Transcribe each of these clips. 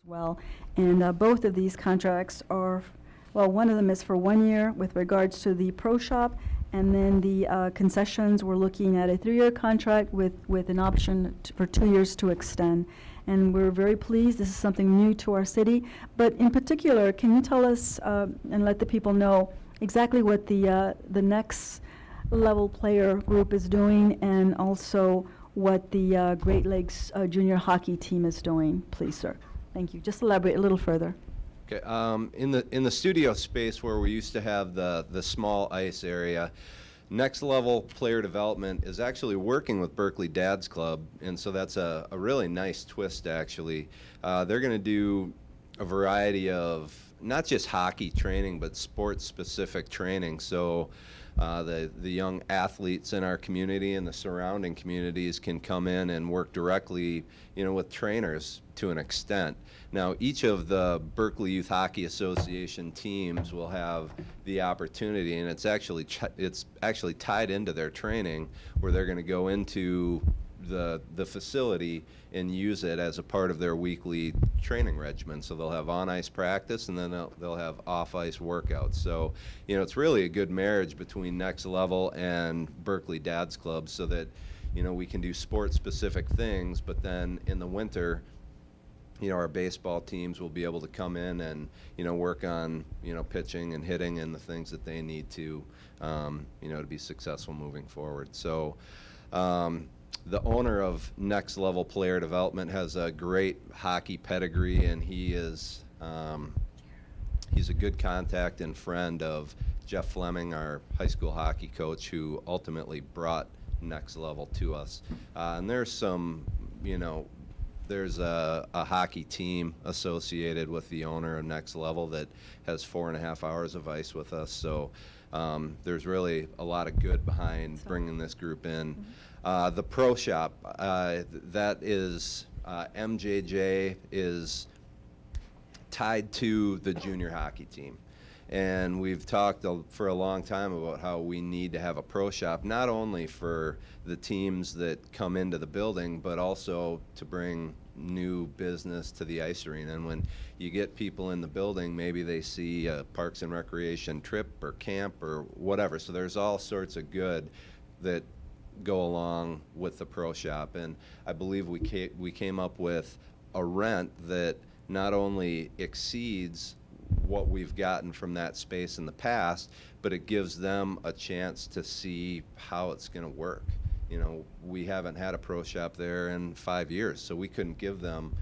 well. And both of these contracts are, well, one of them is for 1 year with regards to the pro shop, and then the concessions, we're looking at a 3-year contract with an option for 2 years to extend. And we're very pleased. This is something new to our city. But in particular, can you tell us and let the people know exactly what the next level player group is doing, and also what the Great Lakes junior hockey team is doing, please, sir? Thank you. Just elaborate a little further. Okay. In the studio space where we used to have the small ice area, Next Level Player Development is actually working with Berkley Dad's Club, and so that's a really nice twist, actually. They're going to do a variety of not just hockey training, but sports-specific training. So the young athletes in our community and the surrounding communities can come in and work directly, with trainers to an extent. Now, each of the Berkley Youth Hockey Association teams will have the opportunity, and it's actually tied into their training, where they're going to go into the facility and use it as a part of their weekly training regimen. So they'll have on-ice practice, and then they'll have off-ice workouts. So, it's really a good marriage between Next Level and Berkley Dad's Club, so that, we can do sport-specific things, but then in the winter, our baseball teams will be able to come in and, work on, pitching and hitting and the things that they need to, to be successful moving forward. So, the owner of Next Level Player Development has a great hockey pedigree, and he's a good contact and friend of Jeff Fleming, our high school hockey coach, who ultimately brought Next Level to us. And there's some, there's a hockey team associated with the owner of Next Level that has 4.5 hours of ice with us. So there's really a lot of good behind bringing this group in. The pro shop, that is, MJJ is tied to the junior hockey team. And we've talked for a long time about how we need to have a pro shop, not only for the teams that come into the building, but also to bring new business to the ice arena. And when you get people in the building, maybe they see a Parks and Recreation trip or camp or whatever. So there's all sorts of good that go along with the pro shop. And I believe we came up with a rent that not only exceeds what we've gotten from that space in the past, but it gives them a chance to see how it's going to work. We haven't had a pro shop there in 5 years, so we couldn't give them,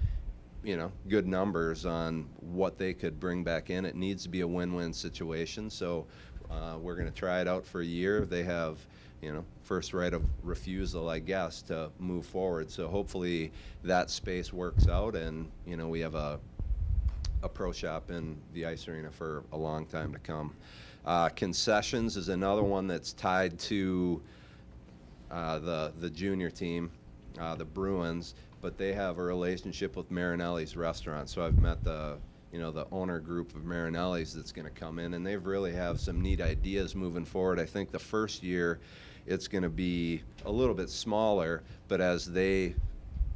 good numbers on what they could bring back in. It needs to be a win-win situation, so we're going to try it out for a year. They have, first right of refusal, I guess, to move forward. So hopefully that space works out, and, we have a pro shop in the ice arena for a long time to come. Concessions is another one that's tied to the junior team, the Bruins, but they have a relationship with Marinelli's restaurant. So I've met the owner group of Marinelli's that's going to come in, and they really have some neat ideas moving forward. I think the first year it's going to be a little bit smaller, but as they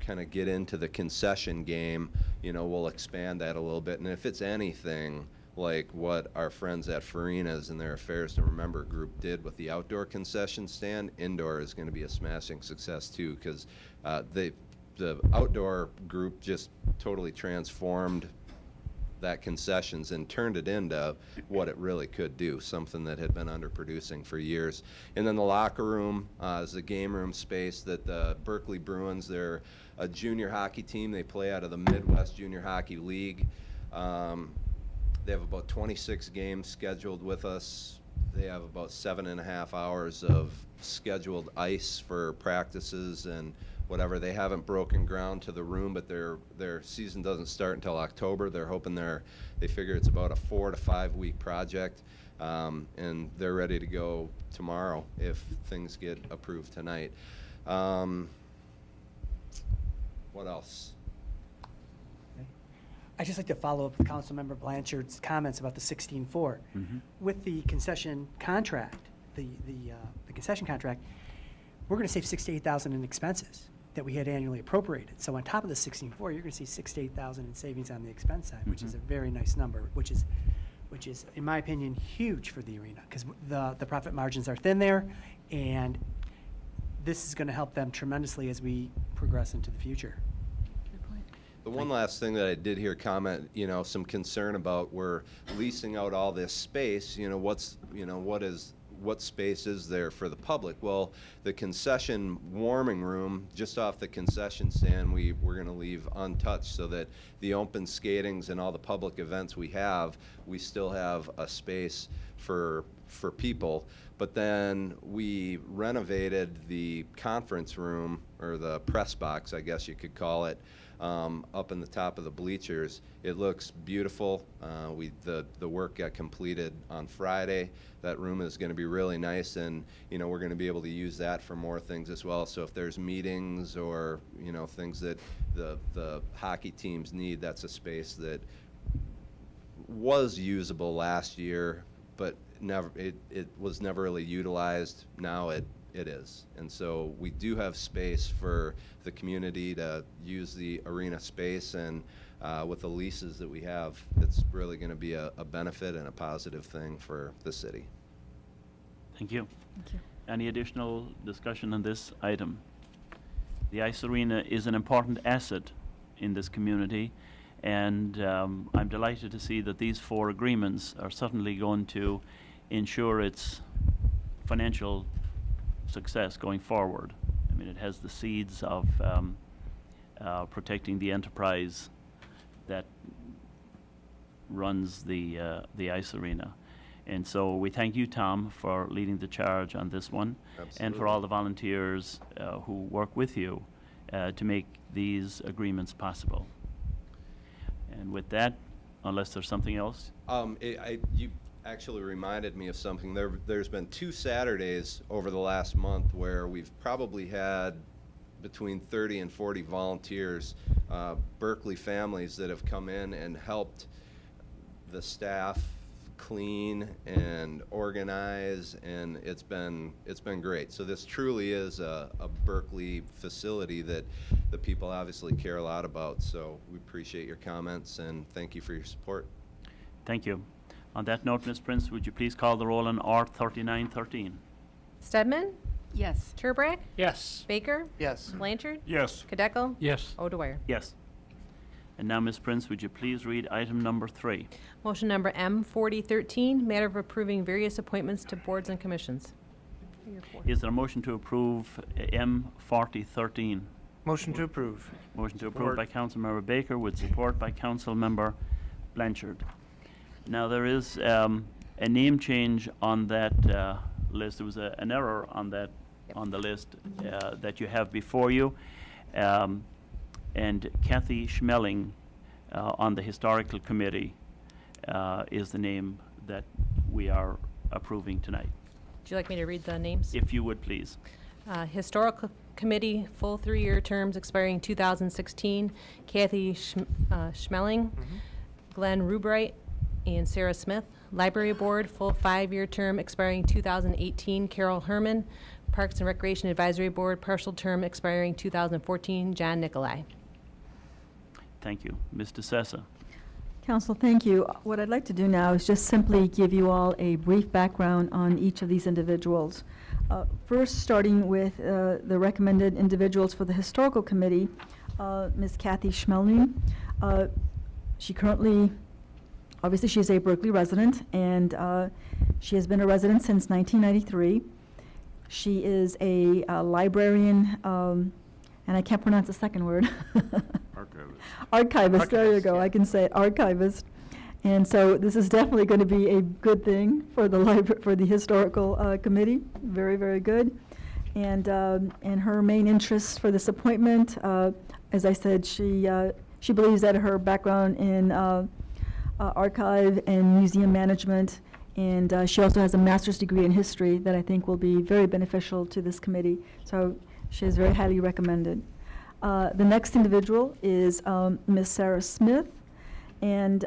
kind of get into the concession game, we'll expand that a little bit. And if it's anything like what our friends at Farina's and their Affairs to Remember group did with the outdoor concession stand, indoor is going to be a smashing success too, because the outdoor group just totally transformed that concessions and turned it into what it really could do, something that had been underproducing for years. And then the locker room is a game room space that the Berkley Bruins, they're a junior hockey team. They play out of the Midwest Junior Hockey League. They have about 26 games scheduled with us. They have about 7.5 hours of scheduled ice for practices and whatever. They haven't broken ground to the room, but their season doesn't start until October. They're hoping they figure it's about a 4 to 5 week project, and they're ready to go tomorrow if things get approved tonight. What else? I'd just like to follow up with Councilmember Blanchard's comments about the 16-4. Mm-hmm. With the concession contract, the concession contract, we're going to save $68,000 in expenses. that we had annually appropriated. So on top of the 16.4, you're going to see 6 to 8,000 in savings on the expense side, which is a very nice number, which is, in my opinion, huge for the arena, because the profit margins are thin there, and this is going to help them tremendously as we progress into the future. The one last thing that I did hear comment, some concern about, we're leasing out all this space, what space is there for the public? Well, the concession warming room, just off the concession stand, we're going to leave untouched, so that the open skatings and all the public events we still have a space for people. But then we renovated the conference room, or the press box, I guess you could call it, up in the top of the bleachers. It looks beautiful. The work got completed on Friday. That room is going to be really nice, and we're going to be able to use that for more things as well. So if there's meetings or things that the hockey teams need, that's a space that was usable last year, but it was never really utilized. Now it is. And so we do have space for the community to use the arena space, and with the leases that we have, it's really going to be a benefit and a positive thing for the city. Thank you. Thank you. Any additional discussion on this item? The ice arena is an important asset in this community, and I'm delighted to see that these 4 agreements are certainly going to ensure its financial success going forward. I mean, it has the seeds of protecting the enterprise that runs the ice arena. And so we thank you, Tom, for leading the charge on this one. Absolutely. And for all the volunteers who work with you to make these agreements possible. And with that, unless there's something else? You actually reminded me of something. There's been 2 Saturdays over the last month where we've probably had between 30 and 40 volunteers, Berkley families that have come in and helped the staff clean and organize, and it's been great. So this truly is a Berkley facility that the people obviously care a lot about. So we appreciate your comments, and thank you for your support. Thank you. On that note, Ms. Prince, would you please call the roll on R 3913? Stedman? Yes. Turbrack? Yes. Baker? Yes. Blanchard? Yes. Kadeco? Yes. O'Dwyer. Yes. And now, Ms. Prince, would you please read item number 3? Motion number M 4013, matter of approving various appointments to boards and commissions. Is there a motion to approve M 4013? Motion to approve. Motion to approve by Councilmember Baker with support by Councilmember Blanchard. Now, there is a name change on that list. There was an error on that on the list that you have before you. And Kathy Schmeling on the Historical Committee is the name that we are approving tonight. Would you like me to read the names? If you would, please. Historical Committee, full 3-year terms expiring 2016, Kathy Schmeling, Glenn Rubright, and Sarah Smith. Library Board, full 5-year term expiring 2018, Carol Herman. Parks and Recreation Advisory Board, partial term expiring 2014, John Nicolai. Thank you. Ms. DeSessa. Council, thank you. What I'd like to do now is just simply give you all a brief background on each of these individuals. First, starting with the recommended individuals for the Historical Committee, Ms. Kathy Schmeling. She currently, obviously she's a Berkley resident, and she has been a resident since 1993. She is a librarian, and I can't pronounce the second word. Archivist, there you go. Yeah. I can say it, archivist. And so this is definitely going to be a good thing for the for the Historical Committee. Very, very good. And her main interest for this appointment, as I said, she believes that her background in archive and museum management, and she also has a master's degree in history that I think will be very beneficial to this committee. So she is very highly recommended. The next individual is Ms. Sarah Smith, and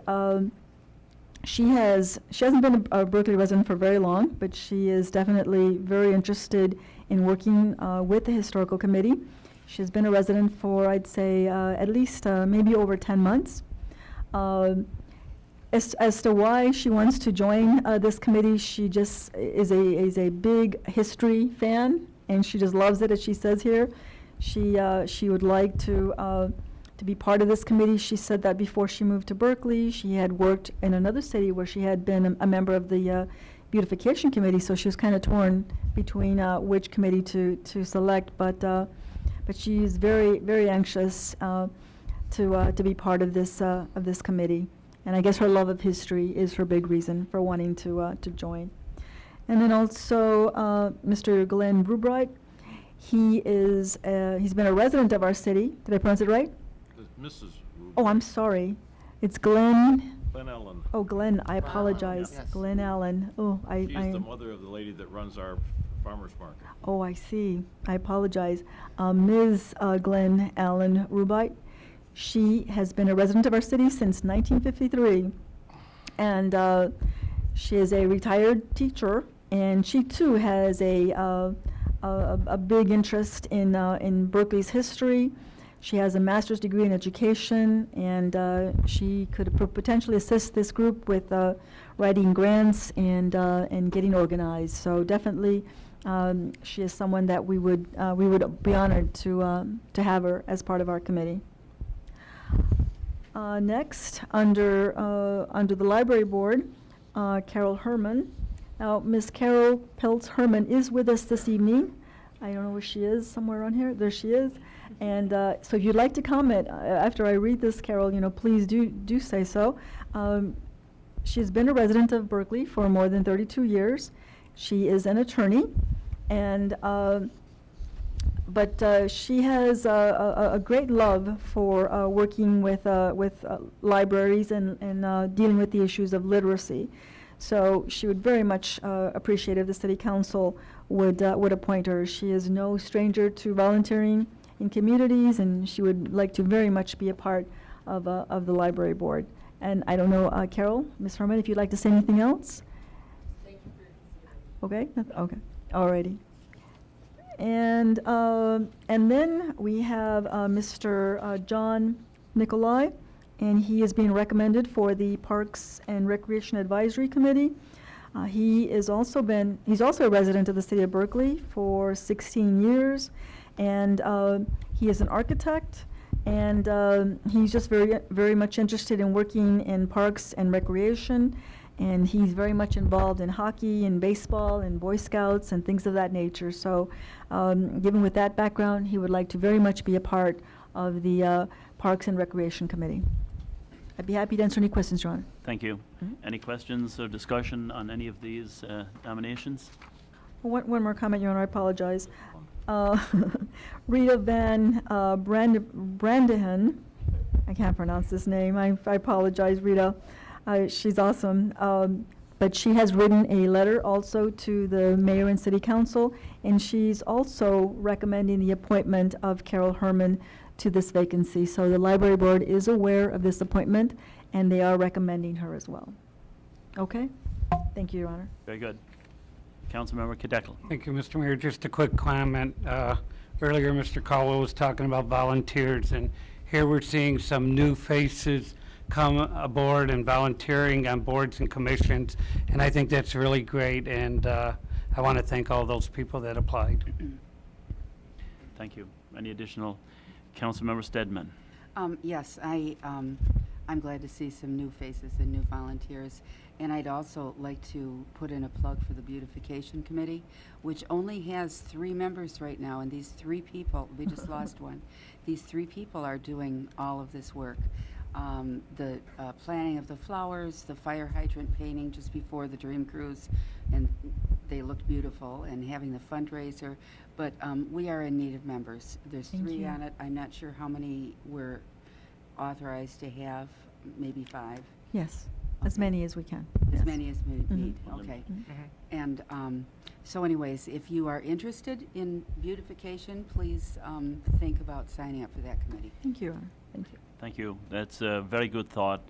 she hasn't been a Berkeley resident for very long, but she is definitely very interested in working with the Historical Committee. She's been a resident for, I'd say, at least maybe over 10 months. As to why she wants to join this committee, she just is a big history fan, and she just loves it, as she says here. She would like to be part of this committee. She said that before she moved to Berkeley, she had worked in another city where she had been a member of the beautification committee, so she was kind of torn between which committee to select, but she is very, very anxious to be part of this committee. And I guess her love of history is her big reason for wanting to join. And then also Mr. Glenn Rubright. He's been a resident of our city. Did I pronounce it right? Mrs. Rubright. Oh, I'm sorry. It's Glenn. Glen Ellen. Oh, Glenn. I apologize. Yes. Glenn Allen. Oh, She's the mother of the lady that runs our farmer's market. Oh, I see. I apologize. Ms. Glenn Allen Rubright. She has been a resident of our city since 1953, and she is a retired teacher, and she too has a big interest in Berkeley's history. She has a master's degree in education, and she could potentially assist this group with writing grants and getting organized. So definitely, she is someone that we would be honored to have her as part of our committee. Next, under the library board, Carol Herman. Now, Ms. Carol Peltz Herman is with us this evening. I don't know where she is, somewhere on here. There she is. And so if you'd like to comment after I read this, Carol, please do say so. She's been a resident of Berkeley for more than 32 years. She is an attorney, and but she has a great love for working with libraries and dealing with the issues of literacy. So she would very much appreciate if the city council would appoint her. She is no stranger to volunteering in communities, and she would like to very much be a part of the library board. And I don't know, Carol, Ms. Herman, if you'd like to say anything else? Thank you for your consideration. Okay, alrighty. And then we have Mr. John Nicolai, and he is being recommended for the Parks and Recreation Advisory Committee. He's also a resident of the city of Berkeley for 16 years, and he is an architect, and he's just very, very much interested in working in parks and recreation, and he's very much involved in hockey and baseball and Boy Scouts and things of that nature. So given with that background, he would like to very much be a part of the Parks and Recreation Committee. I'd be happy to answer any questions, Your Honor. Thank you. Mhm. Any questions or discussion on any of these nominations? One more comment, Your Honor, I apologize. Rita Van Brandehan, I can't pronounce this name, I apologize, Rita. She's awesome. But she has written a letter also to the mayor and city council, and she's also recommending the appointment of Carol Herman to this vacancy. So the library board is aware of this appointment, and they are recommending her as well. Okay? Thank you, Your Honor. Very good. Councilmember Kadekel. Thank you, Mr. Mayor. Just a quick comment. Earlier, Mr. Caldwell was talking about volunteers, and here we're seeing some new faces come aboard and volunteering on boards and commissions, and I think that's really great, and I want to thank all those people that applied. Thank you. Any additional? Councilmember Stedman. Yes, I'm glad to see some new faces and new volunteers. And I'd also like to put in a plug for the Beautification Committee, which only has 3 members right now. And these 3 people, we just lost one. These 3 people are doing all of this work. The planning of the flowers, the fire hydrant painting just before the Dream Cruise, and they looked beautiful, and having the fundraiser. But we are in need of members. There's Thank 3 you. on it. I'm not sure how many we're authorized to have, maybe 5. Yes, as Okay. many as we can. As Yes. many as we Mhm. need, Mhm. okay. Mhm. And so anyways, if you are interested in beautification, please think about signing up for that committee. Thank you, Your Honor. Thank you. Thank you. That's a very good thought.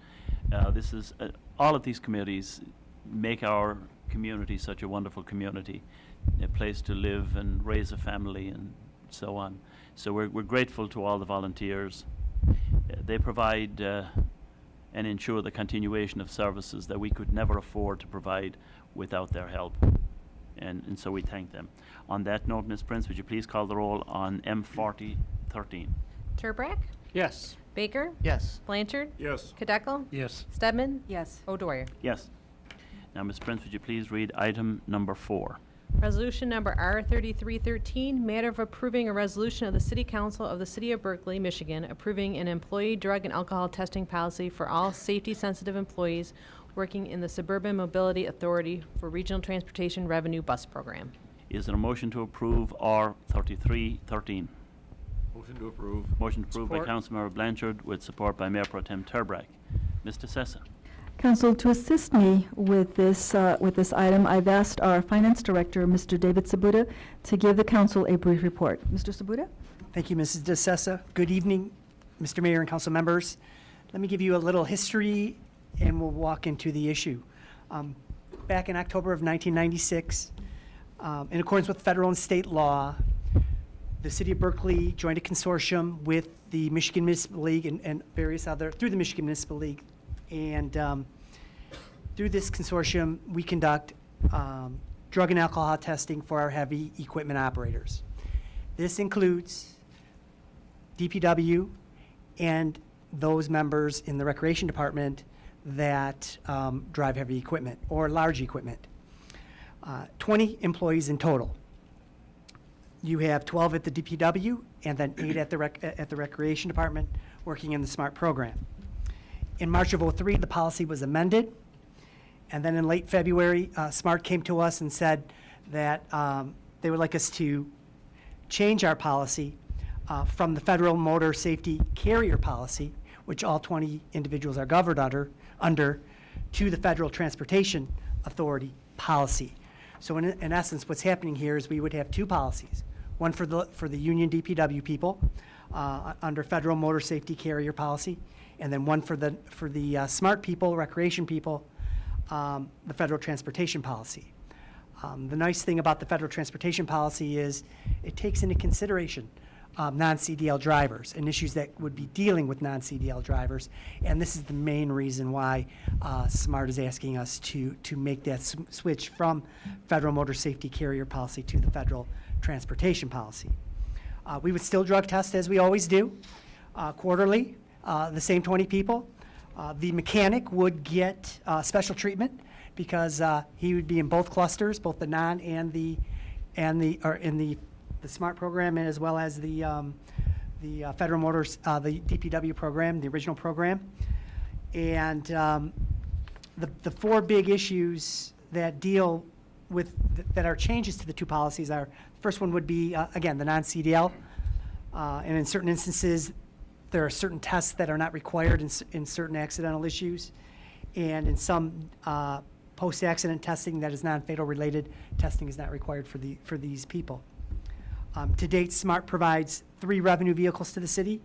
This is all of these committees make our community such a wonderful community, a place to live and raise a family and so on. So we're grateful to all the volunteers. They provide and ensure the continuation of services that we could never afford to provide without their help. And so we thank them. On that note, Ms. Prince, would you please call the roll on M4013? Turbrack, Yes. Baker, Yes. Blanchard, Yes. Kadeco, Yes. Stedman, Yes. O'Dwyer. Yes. Now, Ms. Prince, would you please read item number 4? Resolution number R3313, matter of approving a resolution of the City Council of the City of Berkley, Michigan, approving an employee drug and alcohol testing policy for all safety-sensitive employees working in the Suburban Mobility Authority for Regional Transportation Revenue Bus Program. Is there a motion to approve R3313? Motion to approve. Motion approved by Support. Councilmember Blanchard with support by Mayor Pro Tem Turbrack. Mr. Sessa. Council, to assist me with this item, I've asked our Finance Director, Mr. David Sabuda, to give the council a brief report. Mr. Sabuda? Thank you, Mrs. DeSessa. Good evening, Mr. Mayor and council members. Let me give you a little history, and we'll walk into the issue. Back in October of 1996, in accordance with federal and state law, the city of Berkeley joined a consortium with the Michigan Municipal League and various other, through the Michigan Municipal League. And through this consortium, we conduct drug and alcohol testing for our heavy equipment operators. This includes DPW and those members in the Recreation Department that drive heavy equipment or large equipment. 20 employees in total. You have 12 at the DPW and then 8 at the Recreation Department working in the SMART program. In March of '03, the policy was amended, and then in late February, SMART came to us and said that they would like us to change our policy from the Federal Motor Safety Carrier Policy, which all 20 individuals are governed under, to the Federal Transportation Authority policy. So in essence, what's happening here is we would have 2 policies, one for the union DPW people under Federal Motor Safety Carrier Policy, and then one for the SMART people, recreation people, the Federal Transportation Policy. The nice thing about the Federal Transportation Policy is it takes into consideration non-CDL drivers and issues that would be dealing with non-CDL drivers, and this is the main reason why SMART is asking us to make that switch from Federal Motor Safety Carrier Policy to the Federal Transportation Policy. We would still drug test as we always do, quarterly, the same 20 people. The mechanic would get special treatment because he would be in both clusters, both the non and the SMART program, as well as the Federal Motors, the DPW program, the original program. And the 4 big issues that deal with that are changes to the 2 policies are, first one would be again the non-CDL, and in certain instances there are certain tests that are not required in certain accidental issues, and in some post-accident testing that is non-fatal related testing is not required for these people. To date, SMART provides 3 revenue vehicles to the city,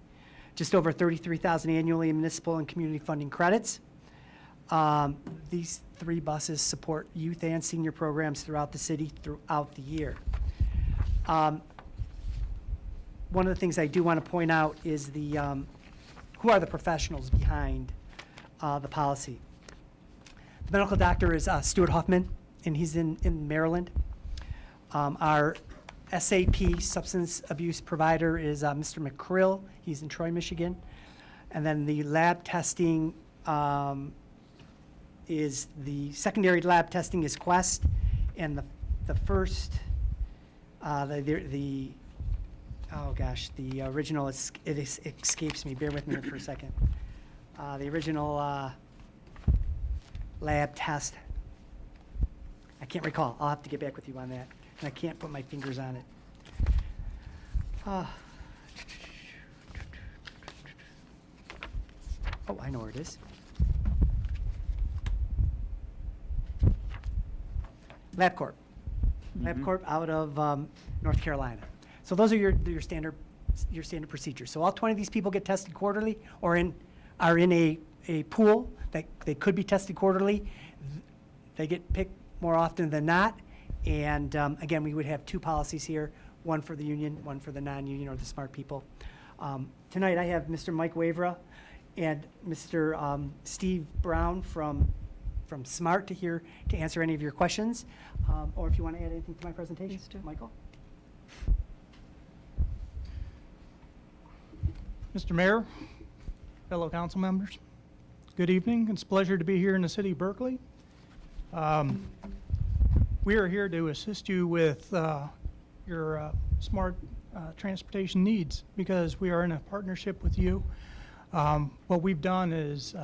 just over $33,000 annually in municipal and community funding credits. These 3 buses support youth and senior programs throughout the city throughout the year. One of the things I do want to point out is who are the professionals behind the policy. The medical doctor is Stuart Huffman, and he's in Maryland. Our SAP, substance abuse provider, is Mr. McCrill. He's in Troy, Michigan. And then the lab testing is the secondary lab testing is Quest, and the first the original it escapes me. Bear with me for a second. The original lab test, I can't recall. I'll have to get back with you on that. And I can't put my fingers on it. Oh, I know where it is. LabCorp. LabCorp out of North Carolina. So those are your standard procedures. So all 20 of these people get tested quarterly, or are in a pool that they could be tested quarterly. They get picked more often than not. And again, we would have 2 policies here one for the union, one for the non-union or the smart people. Tonight I have Mr. Mike Wavera and Mr. Steve Brown from SMART to answer any of your questions. Or if you want to add anything to my presentation, Please do. Michael? Mr. Mayor, fellow council members, good evening. It's a pleasure to be here in the city of Berkeley. We are here to assist you with your smart transportation needs because we are in a partnership with you. What we've done is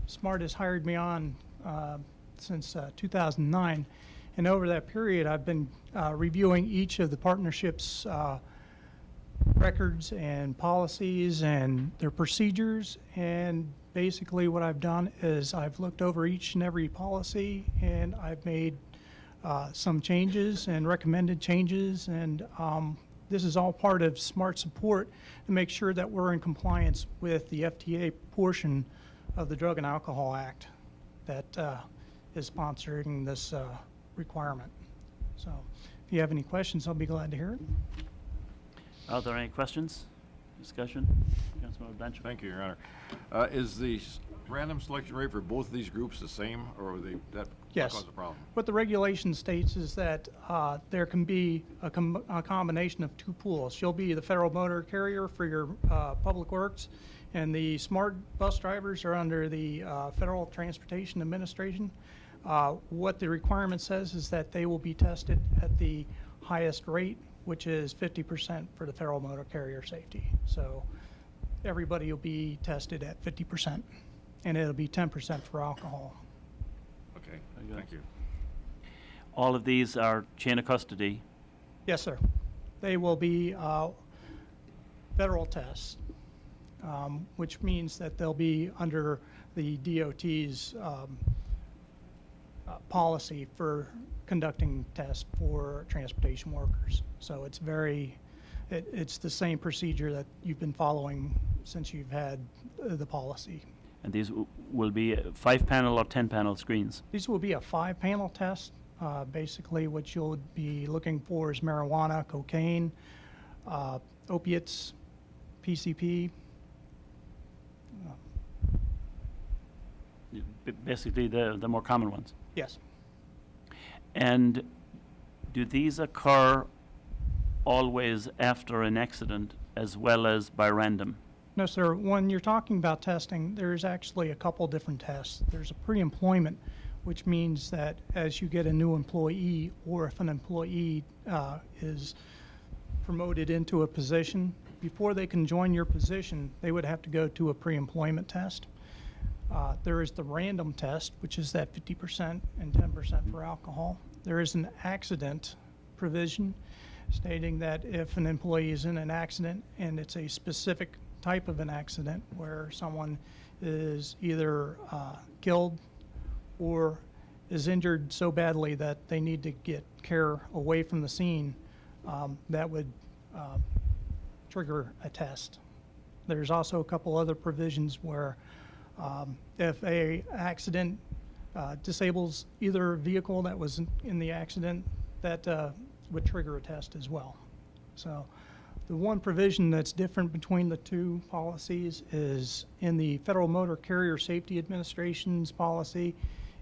SMART has hired me on since 2009, and over that period I've been reviewing each of the partnership's records and policies and their procedures, and basically what I've done is I've looked over each and every policy and I've made some changes and recommended changes, and this is all part of SMART support to make sure that we're in compliance with the FTA portion of the Drug and Alcohol Act that is sponsoring this requirement. So if you have any questions, I'll be glad to hear it. Are there any questions, discussion? Councilmember Blanchard. Thank you, Your Honor. Is the random selection rate for both of these groups the same, or would that Yes. cause a problem? What the regulation states is that there can be a combination of two pools. You'll be the federal motor carrier for your public works, and the smart bus drivers are under the Federal Transportation Administration. What the requirement says is that they will be tested at the highest rate, which is 50% for the federal motor carrier safety. So everybody will be tested at 50%, and it'll be 10% for alcohol. Okay, Very good. thank you. All of these are chain of custody. Yes, sir. They will be federal tests, which means that they'll be under the DOT's policy for conducting tests for transportation workers. So it's it's the same procedure that you've been following since you've had the policy. And these will be 5-panel or 10-panel screens. These will be a 5-panel test. Basically, what you'll be looking for is marijuana, cocaine, opiates, PCP. Basically, the more common ones. Yes. And do these occur always after an accident as well as by random? No, sir. When you're talking about testing, there's actually a couple different tests. There's a pre-employment, which means that as you get a new employee, or if an employee is promoted into a position, before they can join your position, they would have to go to a pre-employment test. There is the random test, which is that 50% and 10% for alcohol. There is an accident provision stating that if an employee is in an accident and it's a specific type of an accident where someone is either killed or is injured so badly that they need to get care away from the scene, that would trigger a test. There's also a couple other provisions where if a accident disables either vehicle that was in the accident, that would trigger a test as well. So the one provision that's different between the two policies is in the Federal Motor Carrier Safety Administration's policy.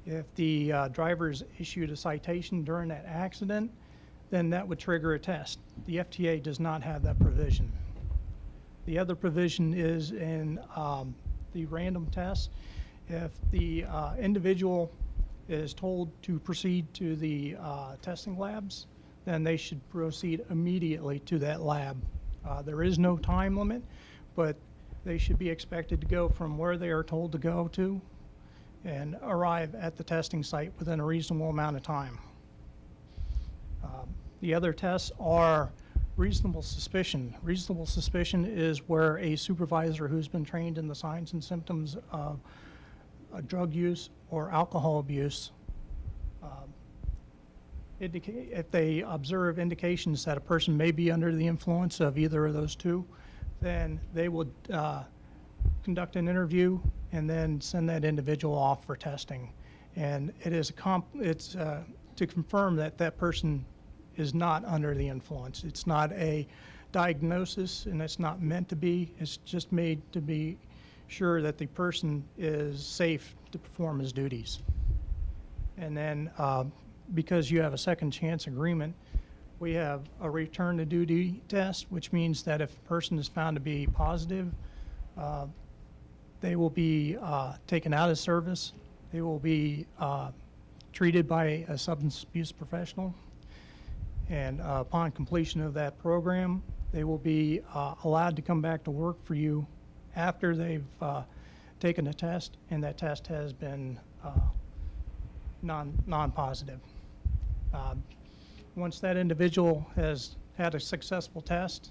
If the driver is issued a citation during that accident, then that would trigger a test. The FTA does not have that provision. The other provision is in the random test. If the individual is told to proceed to the testing labs, then they should proceed immediately to that lab. There is no time limit, but they should be expected to go from where they are told to go to and arrive at the testing site within a reasonable amount of time. The other tests are reasonable suspicion. Reasonable suspicion is where a supervisor who's been trained in the signs and symptoms of drug use or alcohol abuse, if they observe indications that a person may be under the influence of either of those two, then they would conduct an interview and then send that individual off for testing. And it is to confirm that that person is not under the influence. It's not a diagnosis, and it's not meant to be. It's just made to be sure that the person is safe to perform his duties. And then because you have a second chance agreement, we have a return to duty test, which means that if a person is found to be positive, they will be taken out of service. They will be treated by a substance abuse professional. And upon completion of that program, they will be allowed to come back to work for you after they've taken a test, and that test has been non-positive. Once that individual has had a successful test,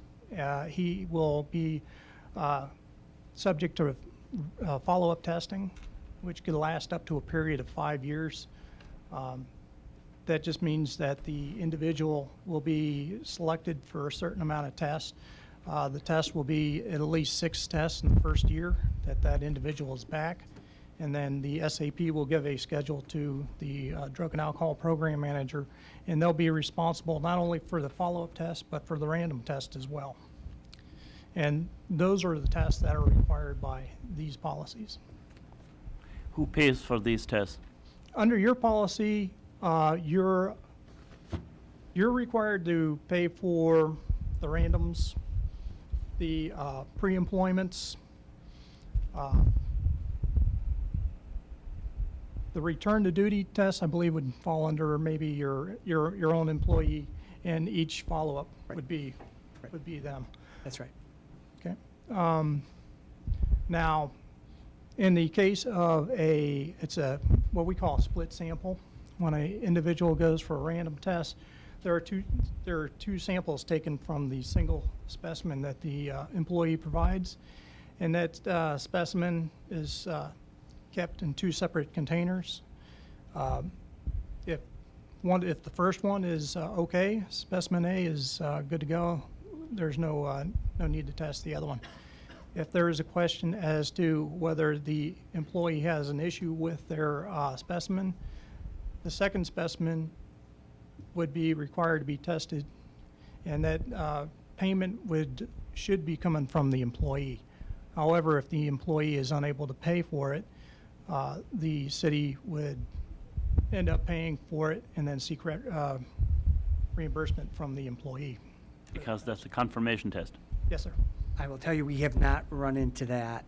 he will be subject to follow-up testing, which could last up to a period of 5 years. That just means that the individual will be selected for a certain amount of tests. The test will be at least 6 tests in the first year that that individual is back. And then the SAP will give a schedule to the drug and alcohol program manager, and they'll be responsible not only for the follow-up test, but for the random test as well. And those are the tests that are required by these policies. Who pays for these tests? Under your policy, you're required to pay for the randoms, the pre-employments, the return to duty test, I believe, would fall under maybe your own employee, and each follow-up would be them. That's right. Okay. Now, in the case of it's what we call a split sample. When an individual goes for a random test, there are two samples taken from the single specimen that the employee provides, and that specimen is kept in 2 separate containers. If the first one is okay, specimen A is good to go, there's no need to test the other one. If there is a question as to whether the employee has an issue with their specimen, the second specimen would be required to be tested, and that payment should be coming from the employee. However, if the employee is unable to pay for it, the city would end up paying for it and then seek reimbursement from the employee. Because that's a confirmation test. Yes, sir. I will tell you, we have not run into that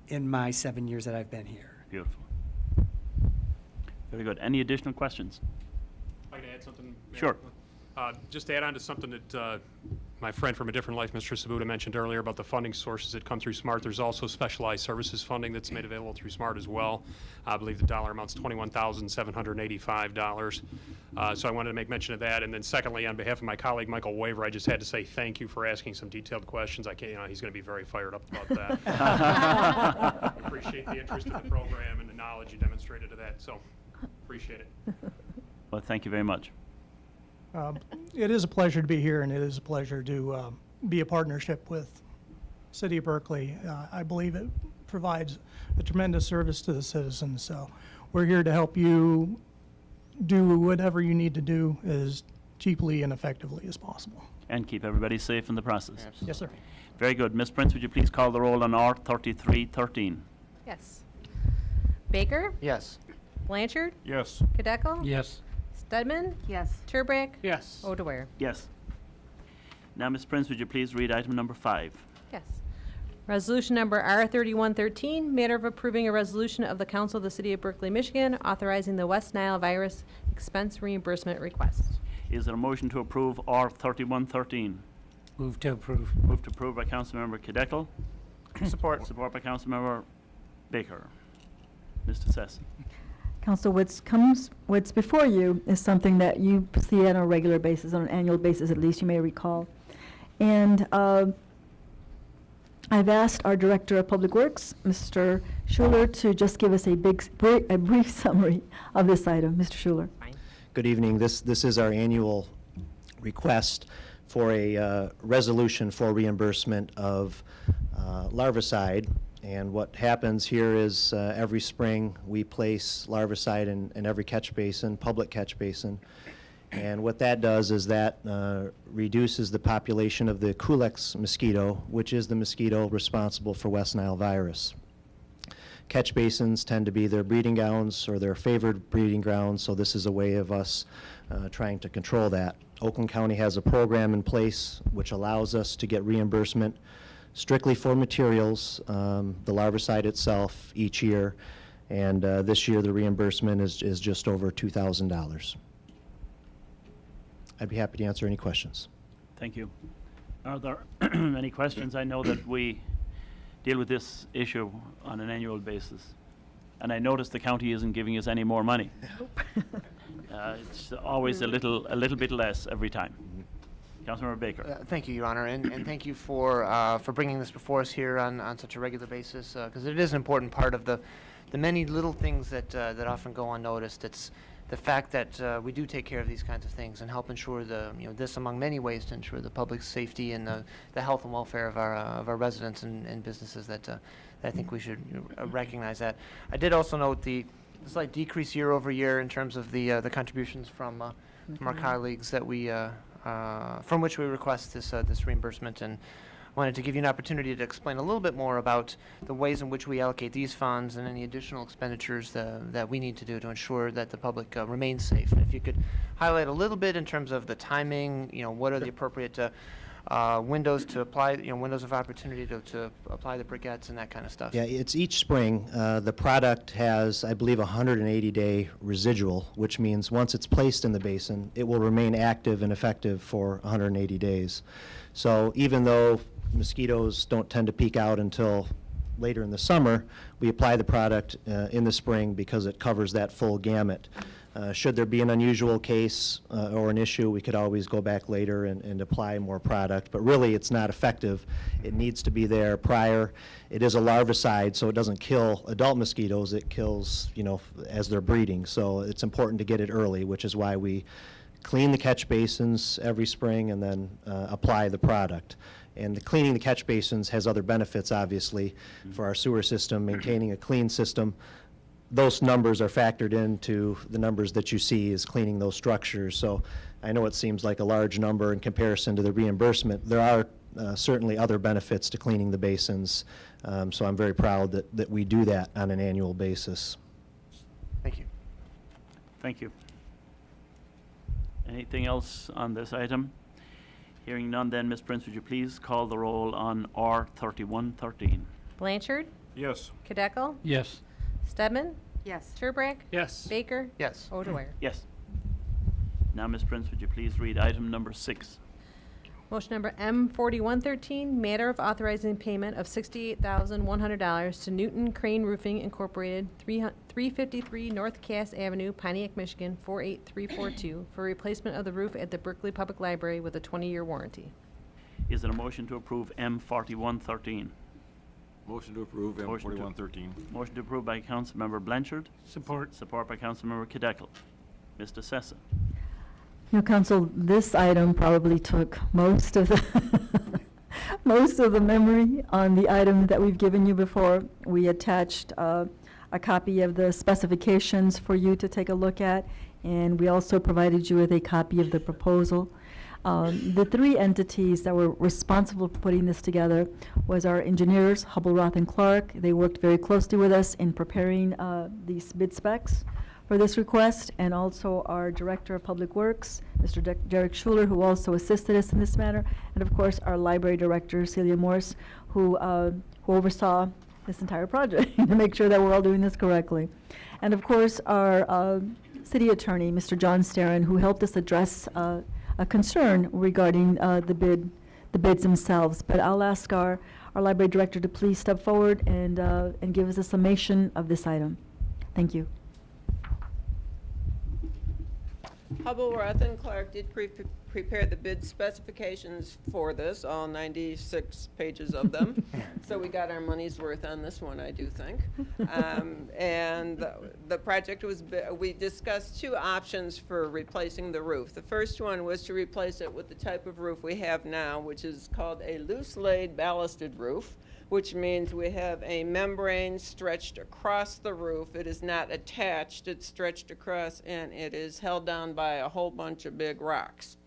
in my 7 years that I've been here. Beautiful. Very good. Any additional questions? If I can add something? Mayor? Sure. Just to add on to something that my friend from a different life, Mr. Sabuda, mentioned earlier about the funding sources that come through SMART. There's also specialized services funding that's made available through SMART as well. I believe the dollar amount's $21,785. So I wanted to make mention of that. And then secondly, on behalf of my colleague, Michael Waver, I just had to say thank you for asking some detailed questions. He's going to be very fired up about that. Appreciate the interest in the program and the knowledge you demonstrated to that. So appreciate it. Well, thank you very much. It is a pleasure to be here, and it is a pleasure to be a partnership with City of Berkeley. I believe it provides a tremendous service to the citizens, so we're here to help you do whatever you need to do as cheaply and effectively as possible. And keep everybody safe in the process. Yes, sir. Very good. Ms. Prince, would you please call the roll on R3313? Yes. Baker? Yes. Blanchard? Yes. Kadeco? Yes. Stedman? Yes. Turbrack? Yes. O'Dwyer? Yes. Now, Ms. Prince, would you please read item number 5? Yes. Resolution number R3113, matter of approving a resolution of the Council of the City of Berkeley, Michigan, authorizing the West Nile virus expense reimbursement request. Is there a motion to approve R3113? Move to approve. Moved to approve by Councilmember Kadeco. Support. Support by Councilmember Baker. Mr. Sesson. Council, what's before you is something that you see on a regular basis, on an annual basis at least, you may recall. And I've asked our Director of Public Works, Mr. Schuler, to just give us a brief summary of this item. Mr. Schuler. Good evening. This is our annual request for a resolution for reimbursement of larvicide. And what happens here is every spring we place larvicide in every catch basin, public catch basin. And what that does is that reduces the population of the Culex mosquito, which is the mosquito responsible for West Nile virus. Catch basins tend to be their breeding grounds or their favored breeding grounds, so this is a way of us trying to control that. Oakland County has a program in place which allows us to get reimbursement strictly for materials, the larvicide itself, each year, and this year the reimbursement is just over $2,000. I'd be happy to answer any questions. Thank you. Are there any questions? I know that we deal with this issue on an annual basis. And I notice the county isn't giving us any more money. It's always a little bit less every time. Councilmember Baker. Thank you, Your Honor, and thank you for bringing this before us here on such a regular basis, because it is an important part of the many little things that often go unnoticed. It's the fact that we do take care of these kinds of things and help ensure this among many ways to ensure the public's safety and the health and welfare of our residents and businesses that I think we should recognize that. I did also note the slight decrease year over year in terms of the contributions from our colleagues that we from which we request this reimbursement, and wanted to give you an opportunity to explain a little bit more about the ways in which we allocate these funds and any additional expenditures that we need to do to ensure that the public remains safe. And if you could highlight a little bit in terms of the timing, what are the appropriate windows to apply, windows of opportunity to apply the briquettes and that kind of stuff. Yeah, it's each spring. The product has, I believe, a 180-day residual, which means once it's placed in the basin, it will remain active and effective for 180 days. So even though mosquitoes don't tend to peak out until later in the summer, we apply the product in the spring because it covers that full gamut. Should there be an unusual case or an issue, we could always go back later and apply more product, but really it's not effective. It needs to be there prior. It is a larvicide, so it doesn't kill adult mosquitoes, it kills, as they're breeding. So it's important to get it early, which is why we clean the catch basins every spring and then apply the product. And cleaning the catch basins has other benefits, obviously, for our sewer system, maintaining a clean system. Those numbers are factored into the numbers that you see is cleaning those structures. So I know it seems like a large number in comparison to the reimbursement. There are certainly other benefits to cleaning the basins, so I'm very proud that we do that on an annual basis. Thank you. Thank you. Anything else on this item? Hearing none, then, Ms. Prince, would you please call the roll on R3113? Blanchard. Yes. Kadeco. Yes. Stedman. Yes. Turbrack. Yes. Baker. Yes. O'Dwyer. Yes. Now, Ms. Prince, would you please read item number 6? Motion number M4113, matter of authorizing payment of $68,100 to Newton Crane Roofing Incorporated, 353 North Cass Avenue, Pontiac, Michigan, 48342, for replacement of the roof at the Berkley Public Library with a 20-year warranty. Is there a motion to approve M4113? Motion to approve Motion to- M4113. Motion to approve by Councilmember Blanchard, Support. support by Councilmember Kadeco. Mr. Sessa. Council, this item probably took most of the most of the memory on the item that we've given you before. We attached a copy of the specifications for you to take a look at, and we also provided you with a copy of the proposal. The three entities that were responsible for putting this together was our engineers, Hubble, Roth, and Clark. They worked very closely with us in preparing these bid specs for this request, and also our Director of Public Works, Mr. Derek Schuler, who also assisted us in this matter, and of course our Library Director, Celia Morse, who oversaw this entire project to make sure that we're all doing this correctly. And of course our City Attorney, Mr. John Starron, who helped us address a concern regarding the bids themselves. But I'll ask our Library Director to please step forward and give us a summation of this item. Thank you. Hubble, Roth, and Clark did prepared the bid specifications for this, all 96 pages of them. So we got our money's worth on this one, I do think. And the project was, we discussed two options for replacing the roof. The first one was to replace it with the type of roof we have now, which is called a loose-laid ballasted roof, which means we have a membrane stretched across the roof. It is not attached, it's stretched across, and it is held down by a whole bunch of big rocks.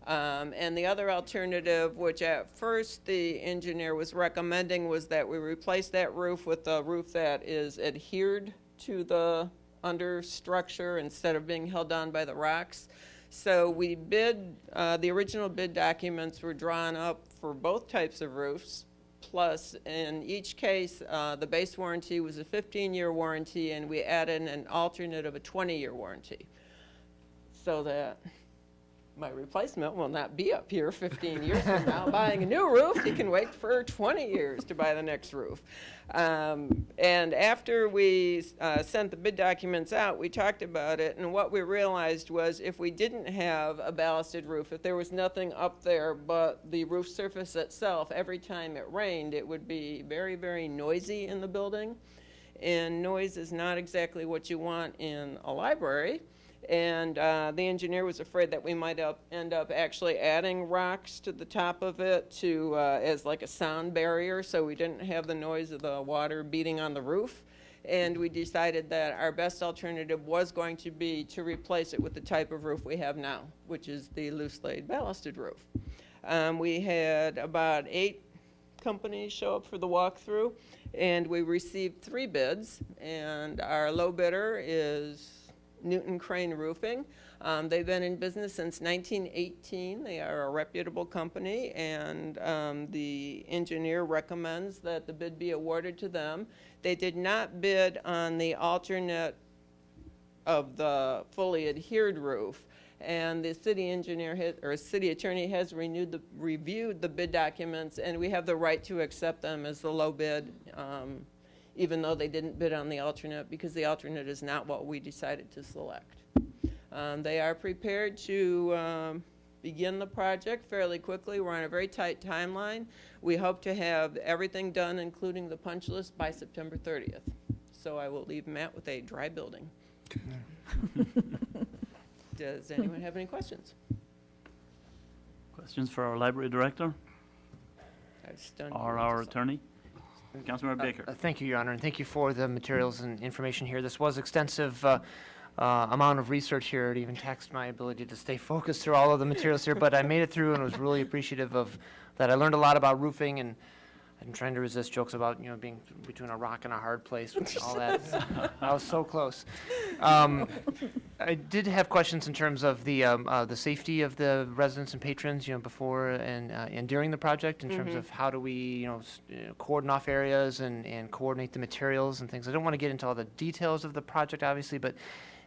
And the other alternative, which at first the engineer was recommending, was that we replace that roof with a roof that is adhered to the understructure instead of being held down by the rocks. So we bid, the original bid documents were drawn up for both types of roofs. Plus, in each case, the base warranty was a 15-year warranty, and we added an alternate of a 20-year warranty, so that my replacement will not be up here 15 years from now buying a new roof. You can wait for 20 years to buy the next roof. And after we sent the bid documents out, we talked about it, and what we realized was if we didn't have a ballasted roof, if there was nothing up there but the roof surface itself, every time it rained, it would be very, very noisy in the building. And noise is not exactly what you want in a library. And the engineer was afraid that we might end up actually adding rocks to the top of it to as like a sound barrier, so we didn't have the noise of the water beating on the roof. And we decided that our best alternative was going to be to replace it with the type of roof we have now, which is the loose-laid ballasted roof. We had about 8 companies show up for the walkthrough, and we received 3 bids, and our low bidder is Newton Crane Roofing. They've been in business since 1918. They are a reputable company, and the engineer recommends that the bid be awarded to them. They did not bid on the alternate of the fully adhered roof, and the city engineer or city attorney has reviewed the bid documents, and we have the right to accept them as the low bid, even though they didn't bid on the alternate, because the alternate is not what we decided to select. They are prepared to begin the project fairly quickly. We're on a very tight timeline. We hope to have everything done, including the punch list, by September 30th. So I will leave Matt with a dry building. Does anyone have any questions? Questions for our library director I've stunned or you our into attorney? Councilmember Baker. Thank you, Your Honor, and thank you for the materials and information here. This was extensive amount of research here. It even taxed my ability to stay focused through all of the materials here, but I made it through and was really appreciative of that. I learned a lot about roofing, and I'm trying to resist jokes about, you know, being between a rock and a hard place and all that. I was so close. I did have questions in terms of the safety of the residents and patrons, you know, before and during the project, in terms of how do we, you know, cordon off areas and coordinate the materials and things. I don't want to get into all the details of the project, obviously, but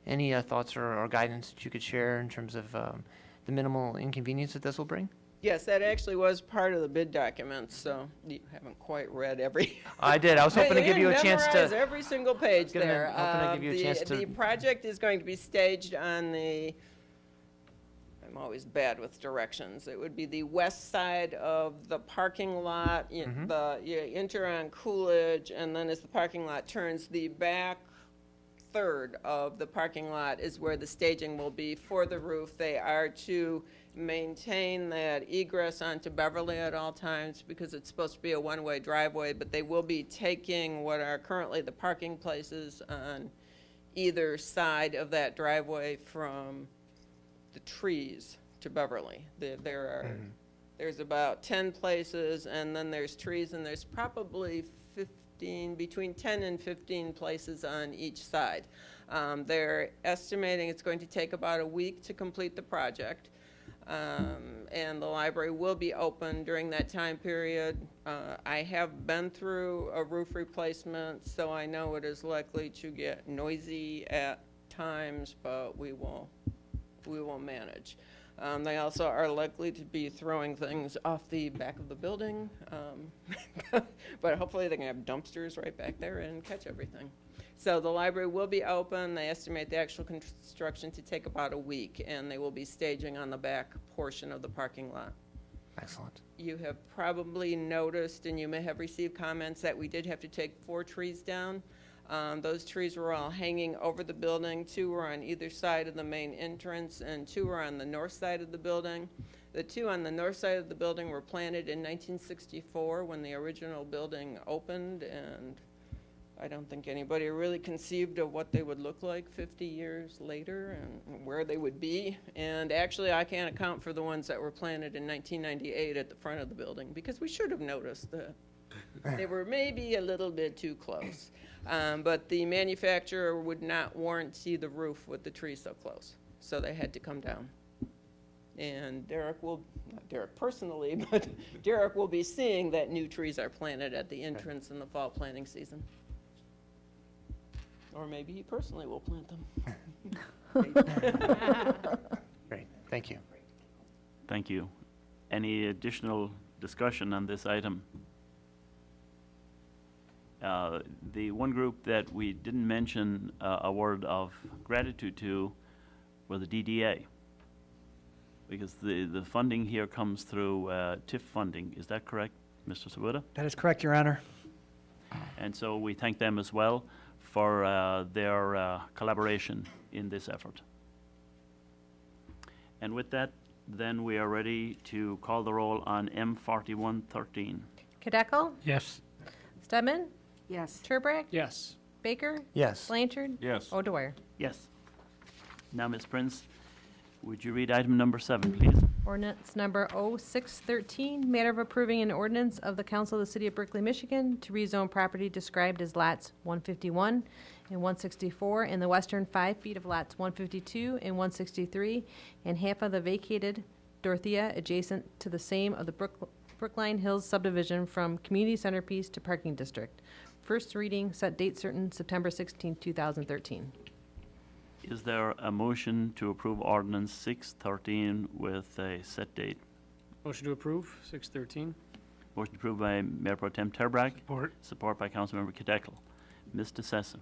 any thoughts or guidance that you could share in terms of the minimal inconvenience that this will bring? Yes, that actually was part of the bid documents, so you haven't quite read every. I did. I was hoping to give you a chance to. Memorize every single page Hoping there. to give you a chance to. The project is going to be staged on the, I'm always bad with directions. It would be the west side of the parking lot. You enter on Coolidge, and then as the parking lot turns, the back third of the parking lot is where the staging will be for the roof. They are to maintain that egress onto Beverly at all times because it's supposed to be a one-way driveway, but they will be taking what are currently the parking places on either side of that driveway from the trees to Beverly. There's about 10 places, and then there's trees, and there's probably between 10 and 15 places on each side. They're estimating it's going to take about a week to complete the project. And the library will be open during that time period. I have been through a roof replacement, so I know it is likely to get noisy at times, but we will manage. They also are likely to be throwing things off the back of the building, but hopefully they can have dumpsters right back there and catch everything. So the library will be open. They estimate the actual construction to take about a week, and they will be staging on the back portion of the parking lot. Excellent. You have probably noticed, and you may have received comments, that we did have to take 4 trees down. Those trees were all hanging over the building. 2 were on either side of the main entrance, and 2 were on the north side of the building. The 2 on the north side of the building were planted in 1964 when the original building opened, and I don't think anybody really conceived of what they would look like 50 years later and where they would be. And actually, I can't account for the ones that were planted in 1998 at the front of the building, because we should have noticed that they were maybe a little bit too close. But the manufacturer would not warranty the roof with the trees so close, so they had to come down. And Derek will, not Derek personally, but Derek will be seeing that new trees are planted at the entrance in the fall planting season. Or maybe he personally will plant them. Great, thank you. Thank you. Any additional discussion on this item? The one group that we didn't mention a word of gratitude to were the DDA, because the funding here comes through TIF funding. Is that correct, Mr. Sawuda? That is correct, Your Honor. And so we thank them as well for their collaboration in this effort. And with that, then we are ready to call the roll on M4113. Kadeco? Yes. Stedman? Yes. Turbrack? Yes. Baker? Yes. Blanchard? Yes. O'Dwyer? Yes. Now, Ms. Prince, would you read item number 7, please? Ordinance number 0613, matter of approving an ordinance of the Council of the City of Berkley, Michigan to rezone property described as lots 151 and 164 in the western 5 feet of lots 152 and 163 and half of the vacated Dorothea adjacent to the same of the Brookline Hills subdivision from community centerpiece to parking district. First reading, set date certain, September 16, 2013. Is there a motion to approve ordinance 613 with a set date? Motion to approve, 613. Motion approved by Mayor Pro Tem Terbrack. Support. Support by Councilmember Kadekel. Ms. DeSessa.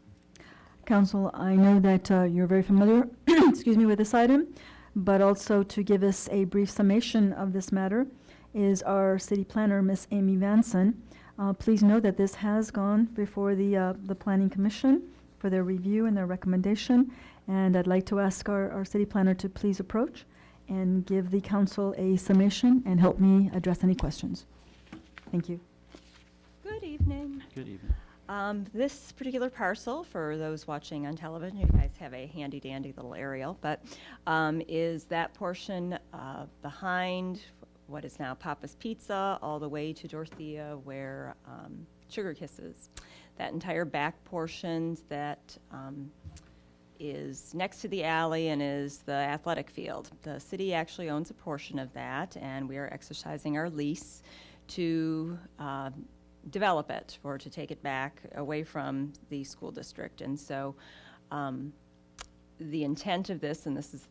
Council, I know that you're very familiar, excuse me, with this item, but also to give us a brief summation of this matter is our city planner, Miss Amy Vanson. Please know that this has gone before the Planning Commission for their review and their recommendation, and I'd like to ask our city planner to please approach and give the council a summation and help me address any questions. Thank you. Good evening. Good evening. This particular parcel, for those watching on television, you guys have a handy dandy little aerial, but is that portion behind what is now Papa's Pizza all the way to Dorothea where Sugar Kisses. That entire back portion that is next to the alley and is the athletic field. The city actually owns a portion of that, and we are exercising our lease to develop it or to take it back away from the school district. And so the intent of this, and this is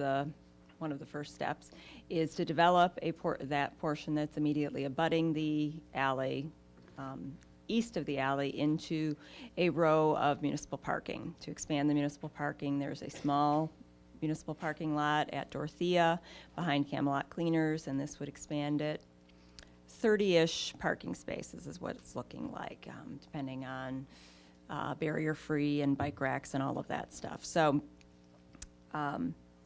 one of the first steps, is to develop that portion that's immediately abutting the alley, east of the alley, into a row of municipal parking. To expand the municipal parking, there's a small municipal parking lot at Dorothea behind Camelot Cleaners, and this would expand it 30-ish parking spaces is what it's looking like, depending on barrier-free and bike racks and all of that stuff. So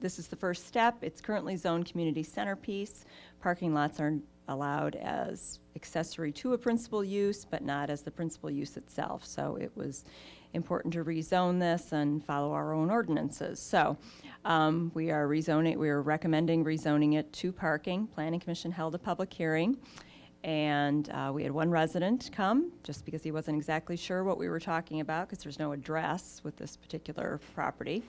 this is the first step. It's currently zoned community centerpiece. Parking lots are allowed as accessory to a principal use, but not as the principal use itself. So it was important to rezone this and follow our own ordinances. So we are recommending rezoning it to parking. Planning Commission held a public hearing, and we had one resident come just because he wasn't exactly sure what we were talking about because there's no address with this particular property.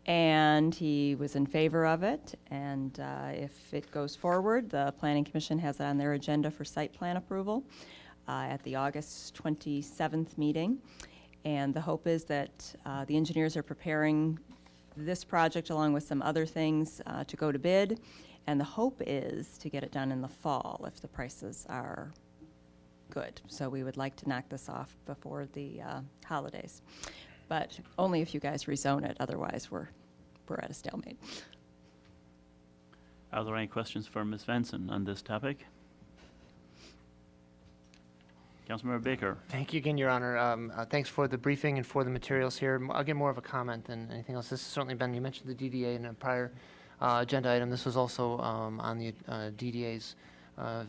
And he was in favor of it, and if it goes forward, the Planning Commission has it on their agenda for site plan approval at the August 27th meeting. And the hope is that the engineers are preparing this project along with some other things to go to bid. And the hope is to get it done in the fall if the prices are good. So we would like to knock this off before the holidays. But only if you guys rezone it, otherwise we're at a stalemate. Are there any questions for Ms. Vanson on this topic? Councilmember Baker. Thank you again, Your Honor. Thanks for the briefing and for the materials here. I'll get more of a comment than anything else. This has certainly been, you mentioned the DDA in a prior agenda item. This was also on the DDA's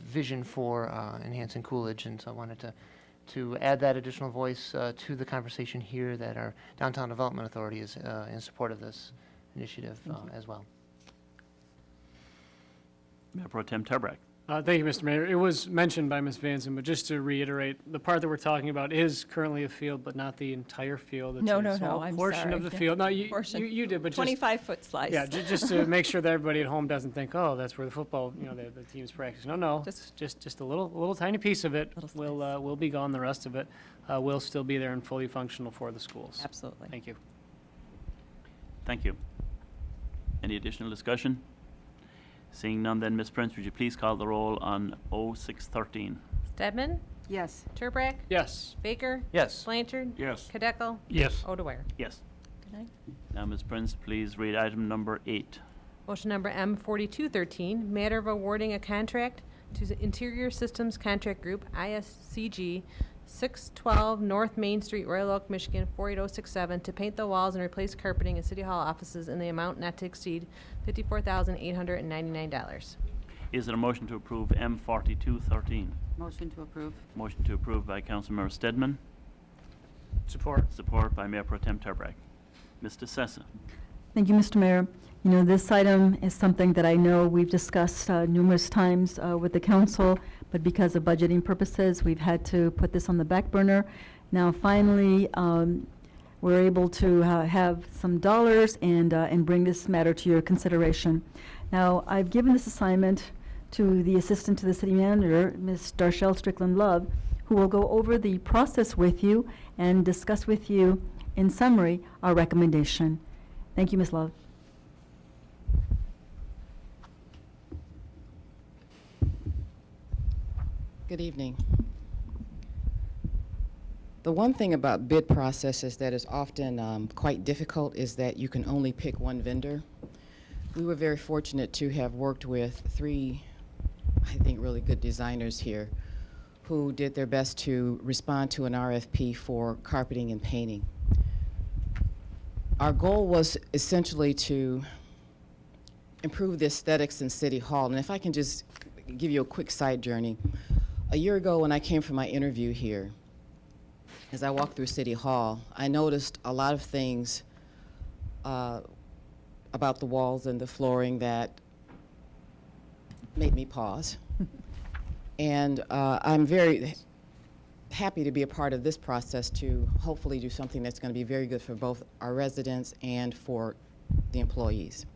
vision for enhancing Coolidge, and so I wanted to add that additional voice to the conversation here that our Downtown Development Authority is in support of this initiative as well. Mayor Pro Tem Turbrack. Thank you, Mr. Mayor. It was mentioned by Ms. Vanson, but just to reiterate, the part that we're talking about is currently a field, but not the entire field. It's No, a no, small no, I'm portion sorry. of the field. No, you Portion. did, but just 25-foot slice. yeah, just to make sure that everybody at home doesn't think, oh, that's where the football, the team's practice. No, just a little tiny piece of it will be gone. The rest of it will still be there and fully functional for the schools. Absolutely. Thank you. Thank you. Any additional discussion? Seeing none, then, Ms. Prince, would you please call the roll on 0613? Stedman? Yes. Turbrack? Yes. Baker? Yes. Blanchard? Yes. Kadeco? Yes. O'Dwyer? Yes. Good night. Now, Ms. Prince, please read item number 8. Motion number M4213, matter of awarding a contract to the Interior Systems Contract Group, ISCG, 612 North Main Street, Royal Oak, Michigan, 48067, to paint the walls and replace carpeting in City Hall offices in the amount not to exceed $54,899. Is there a motion to approve M4213? Motion to approve. Motion to approve by Councilmember Stedman, Support. support by Mayor Pro Tem Turbrack. Mr. Sessa. Thank you, Mr. Mayor. This item is something that I know we've discussed numerous times with the council, but because of budgeting purposes, we've had to put this on the back burner. Now, finally, we're able to have some dollars and bring this matter to your consideration. Now, I've given this assignment to the assistant to the city manager, Ms. Darshell Strickland Love, who will go over the process with you and discuss with you, in summary, our recommendation. Thank you, Ms. Love. Good evening. The one thing about bid processes that is often quite difficult is that you can only pick one vendor. We were very fortunate to have worked with 3, I think, really good designers here who did their best to respond to an RFP for carpeting and painting. Our goal was essentially to improve the aesthetics in City Hall. And if I can just give you a quick side journey. A year ago when I came for my interview here, as I walked through City Hall, I noticed a lot of things about the walls and the flooring that made me pause. And I'm very happy to be a part of this process to hopefully do something that's going to be very good for both our residents and for the employees.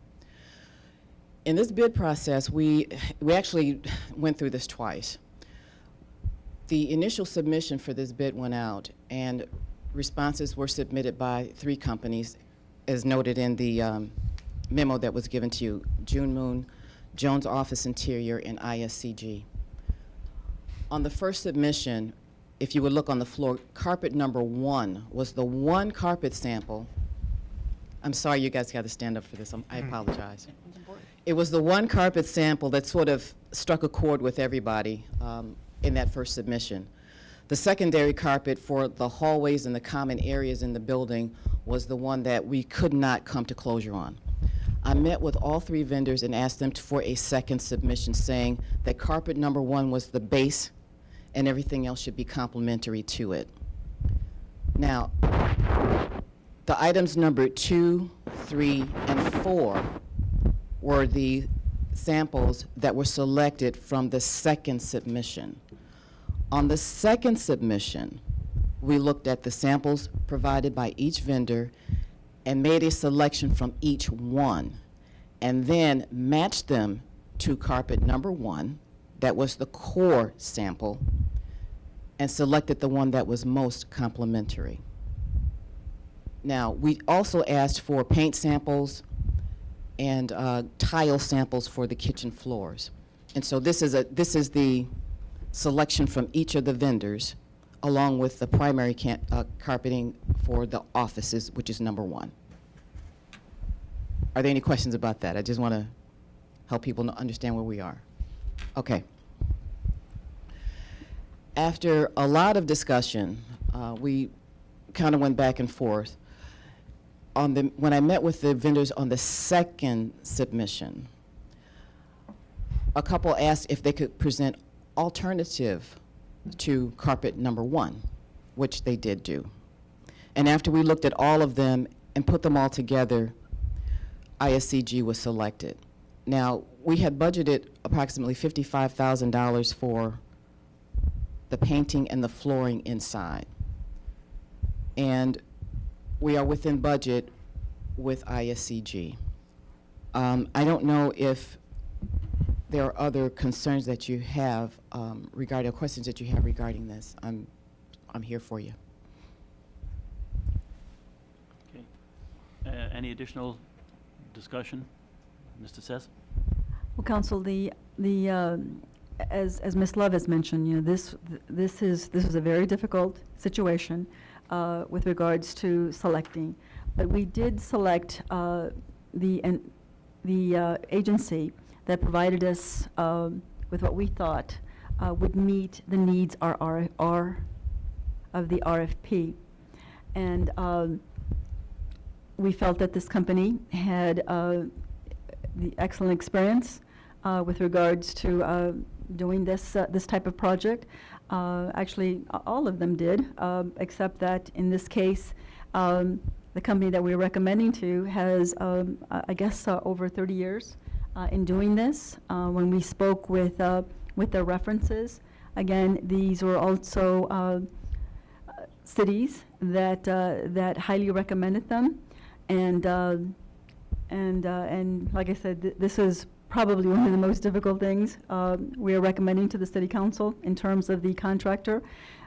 In this bid process, we actually went through this twice. The initial submission for this bid went out, and responses were submitted by 3 companies, as noted in the memo that was given to you: June Moon, Jones Office Interior, and ISCG. On the first submission, if you would look on the floor, carpet number 1 was the one carpet sample. I'm sorry, you guys got to stand up for this. I apologize. It was the one carpet sample that sort of struck a chord with everybody in that first submission. The secondary carpet for the hallways and the common areas in the building was the one that we could not come to closure on. I met with all 3 vendors and asked them for a second submission, saying that carpet number 1 was the base and everything else should be complementary to it. Now, the items numbered 2, 3, and 4 were the samples that were selected from the second submission. On the second submission, we looked at the samples provided by each vendor and made a selection from each one, and then matched them to carpet number 1, that was the core sample, and selected the one that was most complementary. Now, we also asked for paint samples and tile samples for the kitchen floors. And so this is the selection from each of the vendors, along with the primary carpeting for the offices, which is number 1. Are there any questions about that? I just want to help people understand where we are. Okay. After a lot of discussion, we kind of went back and forth. When I met with the vendors on the second submission, a couple asked if they could present alternative to carpet number 1, which they did do. And after we looked at all of them and put them all together, ISCG was selected. Now, we had budgeted approximately $55,000 for the painting and the flooring inside. And we are within budget with ISCG. I don't know if there are other concerns that you have regarding, or questions that you have regarding this. I'm here for you. Okay. Any additional discussion? Mr. Sess? Well, Council, as Ms. Love has mentioned, you know, this is a very difficult situation with regards to selecting, but we did select the agency that provided us with what we thought would meet the needs of the RFP, and we felt that this company had the excellent experience with regards to doing this type of project. Actually, all of them did, except that in this case, the company that we're recommending to has, I guess, over 30 years in doing this. When we spoke with their references, again, these were also cities that highly recommended them, and like I said, this is probably one of the most difficult things we are recommending to the City Council in terms of the contractor.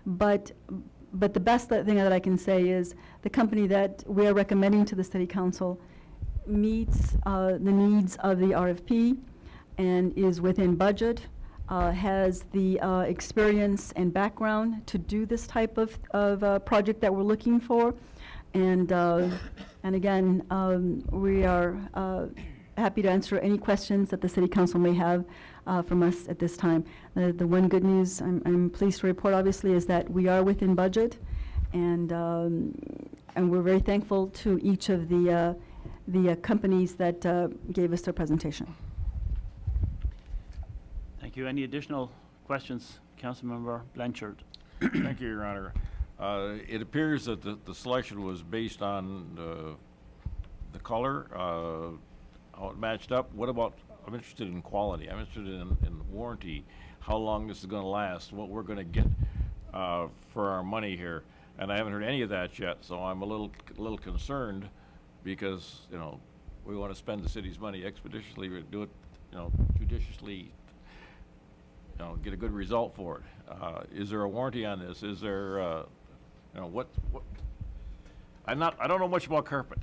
But the best thing that I can say is the company that we are recommending to the City Council meets the needs of the RFP and is within budget, has the experience and background to do this type of project that we're looking for. And again, we are happy to answer any questions that the City Council may have from us at this time. The one good news I'm pleased to report, obviously, is that we are within budget, and we're very thankful to each of the companies that gave us their presentation. Thank you. Any additional questions, Councilmember Blanchard? Thank you, Your Honor. It appears that the selection was based on the color, how it matched up. What about, I'm interested in quality. I'm interested in warranty, how long this is going to last, what we're going to get for our money here. And I haven't heard any of that yet, so I'm a little concerned because, you know, we want to spend the city's money expeditiously, we do it, you know, judiciously, you know, get a good result for it. Is there a warranty on this? Is there, you know, what? I don't know much about carpet.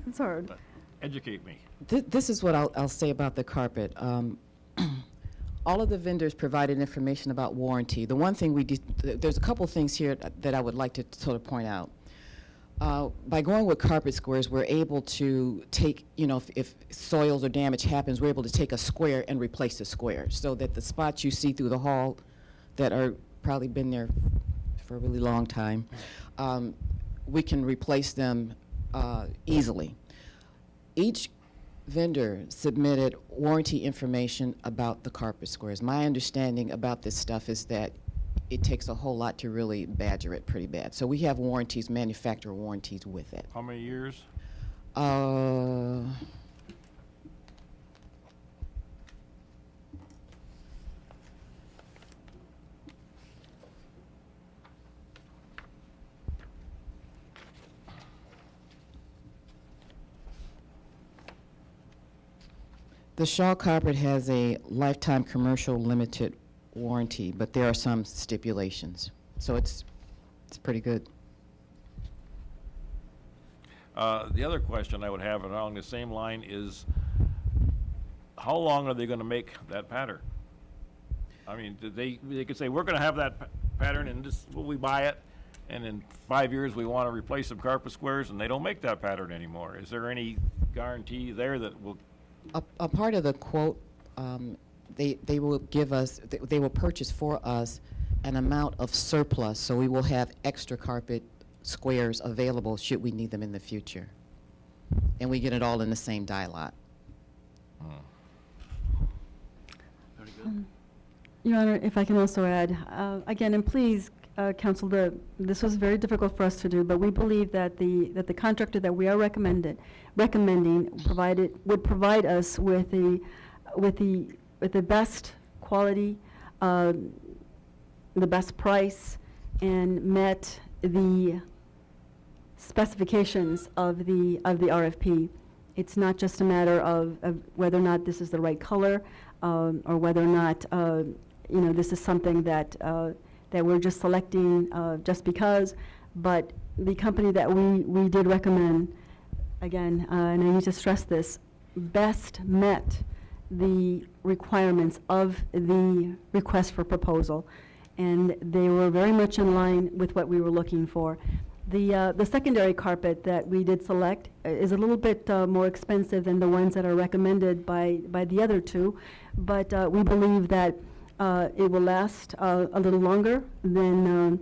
It's hard. But educate me. This is what I'll say about the carpet. All of the vendors provided information about warranty. The one thing there's a couple things here that I would like to sort of point out. By going with carpet squares, we're able to take, you know, if soils or damage happens, we're able to take a square and replace the square, so that the spots you see through the hall that are probably been there for a really long time, we can replace them easily. Each vendor submitted warranty information about the carpet squares. My understanding about this stuff is that it takes a whole lot to really badger it pretty bad. So we have warranties, manufacturer warranties with it. How many years? The Shaw carpet has a lifetime commercial limited warranty, but there are some stipulations. So it's pretty good. The other question I would have along the same line is, how long are they going to make that pattern? I mean, they could say, we're going to have that pattern, and this will we buy it, and in 5 years we want to replace some carpet squares, and they don't make that pattern anymore. Is there any guarantee there that will? A part of the quote, they will give us, they will purchase for us an amount of surplus, so we will have extra carpet squares available should we need them in the future. And we get it all in the same dye lot. Very good. Your Honor, if I can also add, again, and please, Council, this was very difficult for us to do, but we believe that the contractor that we are recommending would provide us with the best quality, the best price, and met the specifications of the RFP. It's not just a matter of whether or not this is the right color, or whether or not this is something that we're just selecting just because. But the company that we did recommend, again, and I need to stress this, best met the requirements of the request for proposal, and they were very much in line with what we were looking for. The secondary carpet that we did select is a little bit more expensive than the ones that are recommended by the other two, but we believe that it will last a little longer than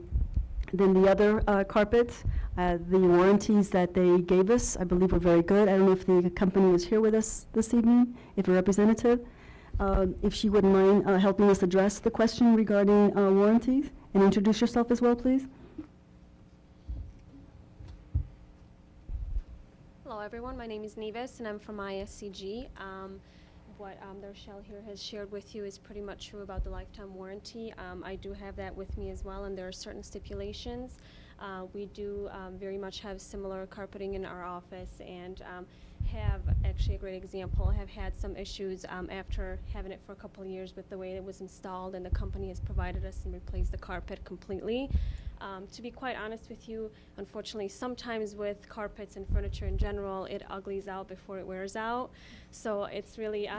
the other carpets. The warranties that they gave us, I believe, were very good. I don't know if the company is here with us this evening, if a representative. If she wouldn't mind helping us address the question regarding warranties, and introduce yourself as well, please. Hello everyone, my name is Nevis and I'm from ISCG. What Rochelle here has shared with you is pretty much true about the lifetime warranty. I do have that with me as well, and there are certain stipulations. We do very much have similar carpeting in our office, and have actually a great example, have had some issues after having it for a couple of years with the way it was installed, and the company has provided us and replaced the carpet completely. To be quite honest with you, unfortunately, sometimes with carpets and furniture in general, it uglies out before it wears out. So it's really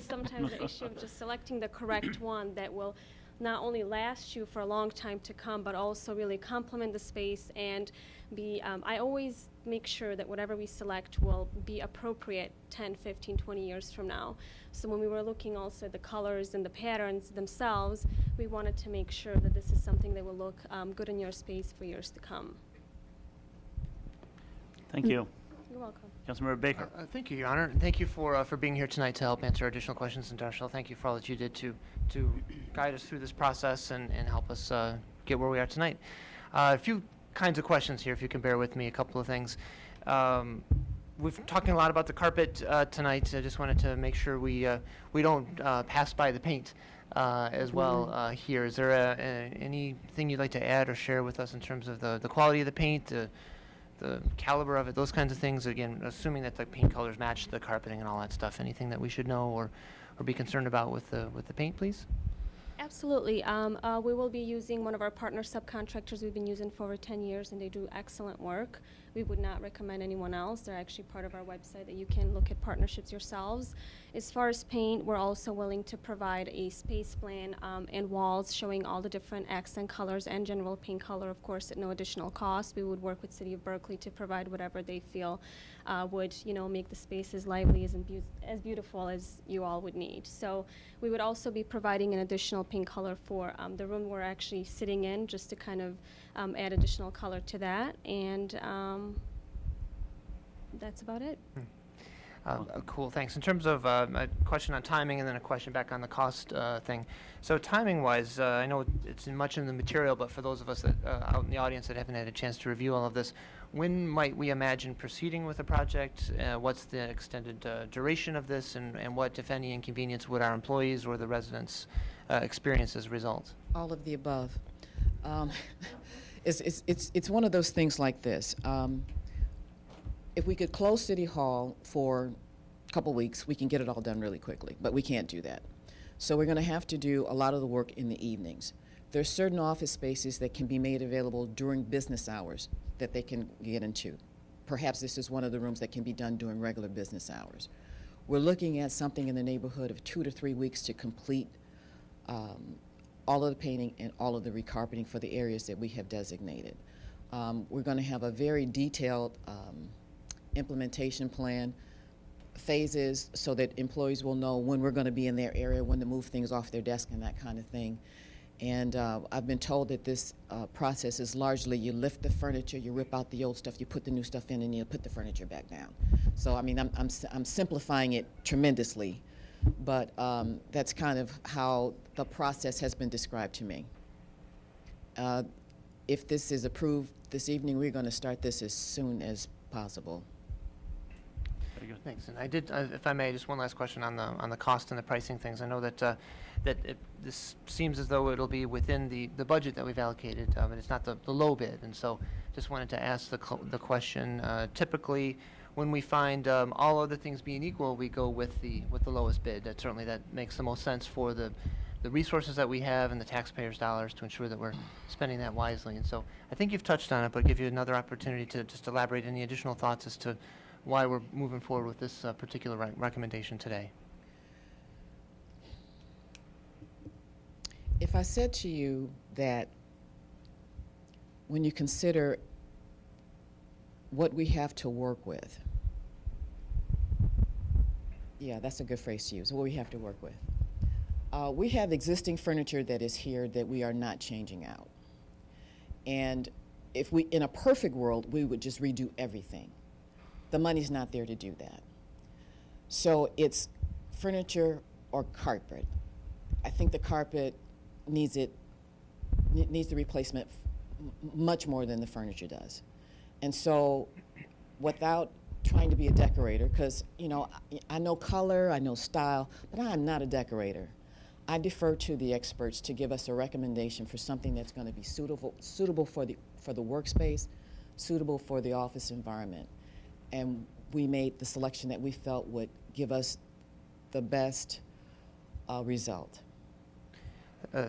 sometimes the issue of just selecting the correct one that will not only last you for a long time to come, but also really complement the space and be, I always make sure that whatever we select will be appropriate 10, 15, 20 years from now. So when we were looking also at the colors and the patterns themselves, we wanted to make sure that this is something that will look good in your space for years to come. Thank you. You're welcome. Councilmember Baker. Thank you, Your Honor, and thank you for being here tonight to help answer additional questions. And Darshell, thank you for all that you did to guide us through this process and help us get where we are tonight. A few kinds of questions here, if you can bear with me, a couple of things. We've talking a lot about the carpet tonight. I just wanted to make sure we don't pass by the paint as well here. Is there anything you'd like to add or share with us in terms of the quality of the paint, the caliber of it, those kinds of things? Again, assuming that the paint colors match the carpeting and all that stuff. Anything that we should know or be concerned about with the paint, please? Absolutely. We will be using one of our partner subcontractors we've been using for over 10 years, and they do excellent work. We would not recommend anyone else. They're actually part of our website that you can look at partnerships yourselves. As far as paint, we're also willing to provide a space plan and walls showing all the different accent colors and general paint color, of course, at no additional cost. We would work with City of Berkeley to provide whatever they feel would, make the space as lively as beautiful as you all would need. So we would also be providing an additional paint color for the room we're actually sitting in, just to kind of add additional color to that. And that's about it. Cool, thanks. In terms of a question on timing and then a question back on the cost thing. So timing-wise, I know it's much in the material, but for those of us that out in the audience that haven't had a chance to review all of this, when might we imagine proceeding with the project? What's the extended duration of this, and what, if any, inconvenience would our employees or the residents experience as a result? All of the above. It's one of those things like this. If we could close City Hall for a couple weeks, we can get it all done really quickly, but we can't do that. So we're going to have to do a lot of the work in the evenings. There's certain office spaces that can be made available during business hours that they can get into. perhaps this is one of the rooms that can be done during regular business hours. We're looking at something in the neighborhood of 2 to 3 weeks to complete all of the painting and all of the recarpeting for the areas that we have designated. We're going to have a very detailed implementation plan, phases, so that employees will know when we're going to be in their area, when to move things off their desk and that kind of thing. And I've been told that this process is largely you lift the furniture, you rip out the old stuff, you put the new stuff in, and you put the furniture back down. So I mean, I'm simplifying it tremendously, but that's kind of how the process has been described to me. If this is approved this evening, we're going to start this as soon as possible. Very good. Thanks. And I did, if I may, just one last question on the cost and the pricing things. I know that this seems as though it'll be within the budget that we've allocated, but it's not the low bid. And so just wanted to ask the question, typically when we find all other things being equal, we go with the lowest bid. Certainly that makes the most sense for the resources that we have and the taxpayers' dollars to ensure that we're spending that wisely. And so I think you've touched on it, but give you another opportunity to just elaborate any additional thoughts as to why we're moving forward with this particular recommendation today. If I said to you that when you consider what we have to work with, yeah, that's a good phrase to use, what we have to work with. We have existing furniture that is here that we are not changing out. And if we, in a perfect world, we would just redo everything. The money's not there to do that. So it's furniture or carpet. I think the carpet needs the replacement much more than the furniture does. And so without trying to be a decorator, because I know color, I know style, but I am not a decorator. I defer to the experts to give us a recommendation for something that's going to be suitable for the workspace, suitable for the office environment. And we made the selection that we felt would give us the best result.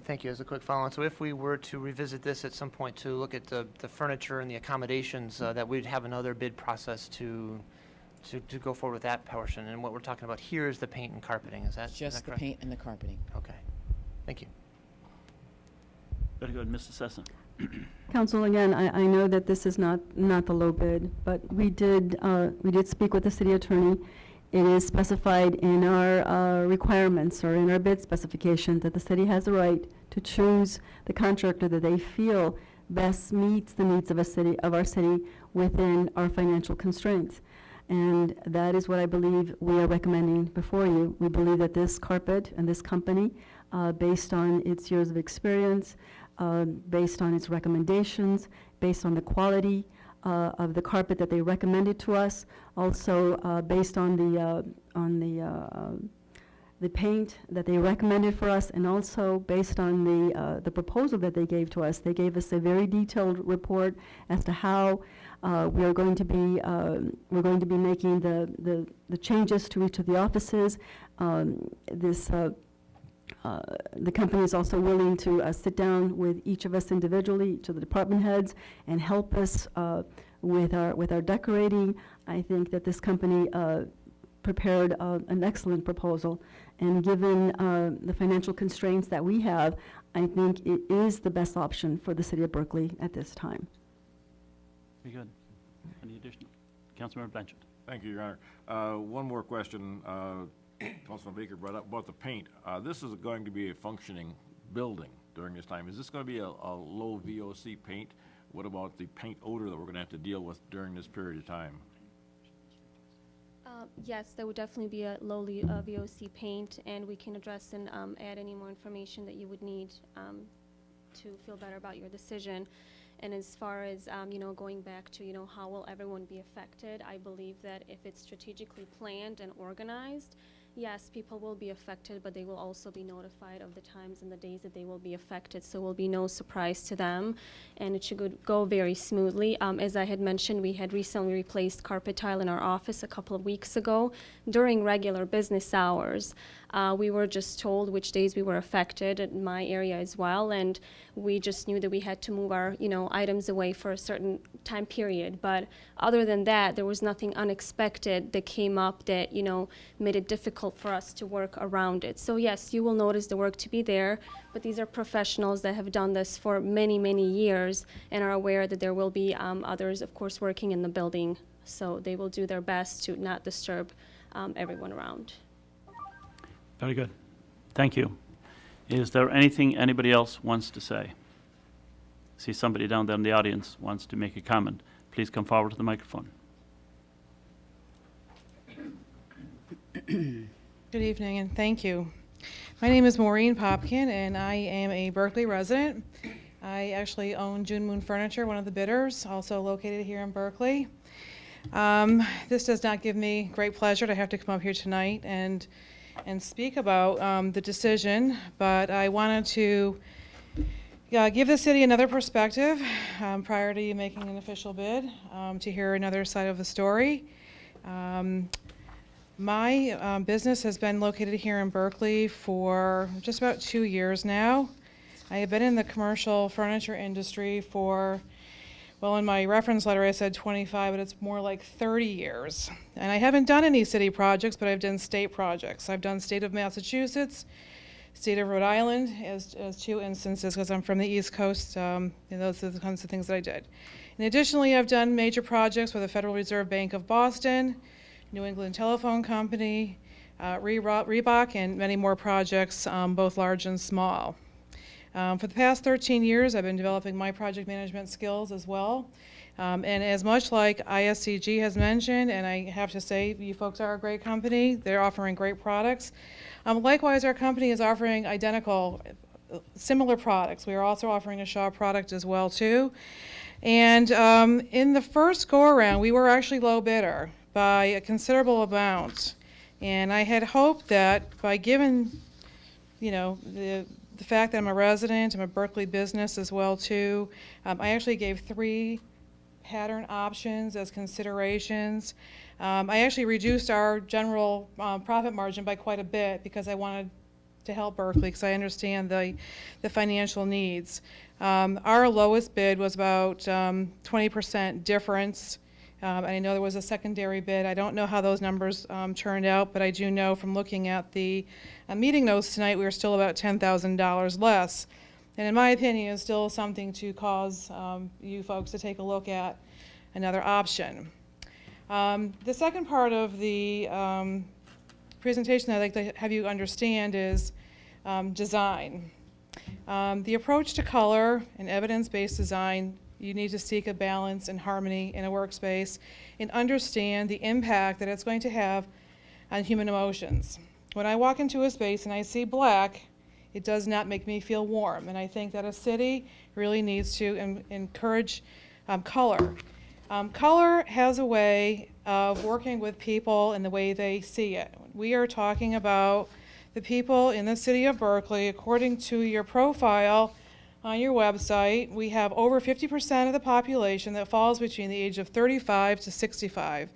Thank you. As a quick follow-on, so if we were to revisit this at some point to look at the furniture and the accommodations, that we'd have another bid process to go forward with that portion. And what we're talking about here is the paint and carpeting. Is that just the correct? paint and the carpeting? Okay. Thank you. Very good. Mr. Sessom. Council, again, I know that this is not the low bid, but we did speak with the city attorney. It is specified in our requirements or in our bid specification that the city has the right to choose the contractor that they feel best meets the needs of our city within our financial constraints. And that is what I believe we are recommending before you. We believe that this carpet and this company, based on its years of experience, based on its recommendations, based on the quality of the carpet that they recommended to us, also based on the paint that they recommended for us, and also based on the proposal that they gave to us. They gave us a very detailed report as to how we're going to be making the changes to each of the offices. The company is also willing to sit down with each of us individually, each of the department heads, and help us with our decorating. I think that this company prepared an excellent proposal, and given the financial constraints that we have, I think it is the best option for the city of Berkeley at this time. Very good. Any additional? Councilmember Blanchard. Thank you, Your Honor. One more question. Councilman Baker brought up about the paint. This is going to be a functioning building during this time. Is this going to be a low VOC paint? What about the paint odor that we're going to have to deal with during this period of time? Yes, there would definitely be a lowly VOC paint, and we can address and add any more information that you would need to feel better about your decision. And as far as, going back to, how will everyone be affected, I believe that if it's strategically planned and organized, yes, people will be affected, but they will also be notified of the times and the days that they will be affected, so it will be no surprise to them, and it should go very smoothly. As I had mentioned, we had recently replaced carpet tile in our office a couple of weeks ago during regular business hours. We were just told which days we were affected in my area as well, and we just knew that we had to move our, items away for a certain time period. But other than that, there was nothing unexpected that came up that, made it difficult for us to work around it. So yes, you will notice the work to be there, but these are professionals that have done this for many, many years and are aware that there will be others, of course, working in the building. So they will do their best to not disturb everyone around. Very good. Thank you. Is there anything anybody else wants to say? See somebody down there in the audience wants to make a comment. Please come forward to the microphone. Good evening and thank you. My name is Maureen Popkin and I am a Berkley resident. I actually own June Moon Furniture, one of the bidders, also located here in Berkley. This does not give me great pleasure to have to come up here tonight and speak about the decision, but I wanted to give the city another perspective prior to you making an official bid, to hear another side of the story. My business has been located here in Berkley for just about 2 years now. I have been in the commercial furniture industry for, well, in my reference letter I said 25, but it's more like 30 years. And I haven't done any city projects, but I've done state projects. I've done state of Massachusetts, state of Rhode Island as 2 instances because I'm from the East Coast, and those are the kinds of things that I did. And additionally, I've done major projects with the Federal Reserve Bank of Boston, New England Telephone Company, Reebok, and many more projects, both large and small. For the past 13 years, I've been developing my project management skills as well. And as much like ISCG has mentioned, and I have to say, you folks are a great company. They're offering great products. Likewise, our company is offering similar products. We are also offering a Shaw product as well, too. And in the first go-around, we were actually low bidder by a considerable amount. And I had hoped that by given, the fact that I'm a resident, I'm a Berkley business as well too. I actually gave 3 pattern options as considerations. I actually reduced our general profit margin by quite a bit because I wanted to help Berkley because I understand the financial needs. Our lowest bid was about 20% difference. I know there was a secondary bid. I don't know how those numbers turned out, but I do know from looking at the meeting notes tonight, we were still about $10,000 less. And in my opinion, it's still something to cause you folks to take a look at another option. The second part of the presentation I'd like to have you understand is design. The approach to color and evidence-based design, you need to seek a balance and harmony in a workspace and understand the impact that it's going to have on human emotions. When I walk into a space and I see black, it does not make me feel warm. And I think that a city really needs to encourage color. Color has a way of working with people in the way they see it. We are talking about the people in the city of Berkley. According to your profile on your website, we have over 50% of the population that falls between the age of 35 to 65.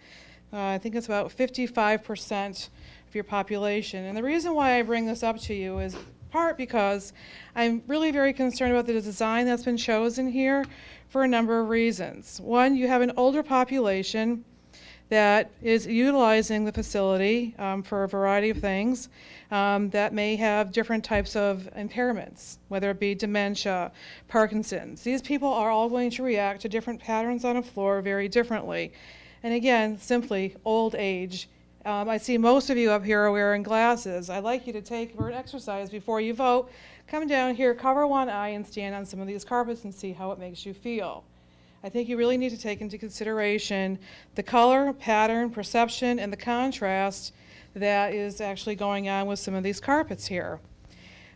I think it's about 55% of your population. And the reason why I bring this up to you is part because I'm really very concerned about the design that's been chosen here for a number of reasons. One, you have an older population that is utilizing the facility for a variety of things that may have different types of impairments, whether it be dementia, Parkinson's. These people are all going to react to different patterns on a floor very differently. And again, simply old age. I see most of you up here are wearing glasses. I'd like you to take for an exercise before you vote. Come down here, cover one eye, and stand on some of these carpets and see how it makes you feel. I think you really need to take into consideration the color, pattern, perception, and the contrast that is actually going on with some of these carpets here.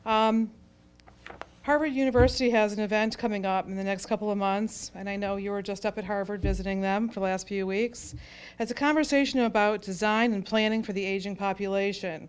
Harvard University has an event coming up in the next couple of months, and I know you were just up at Harvard visiting them for the last few weeks. It's a conversation about design and planning for the aging population.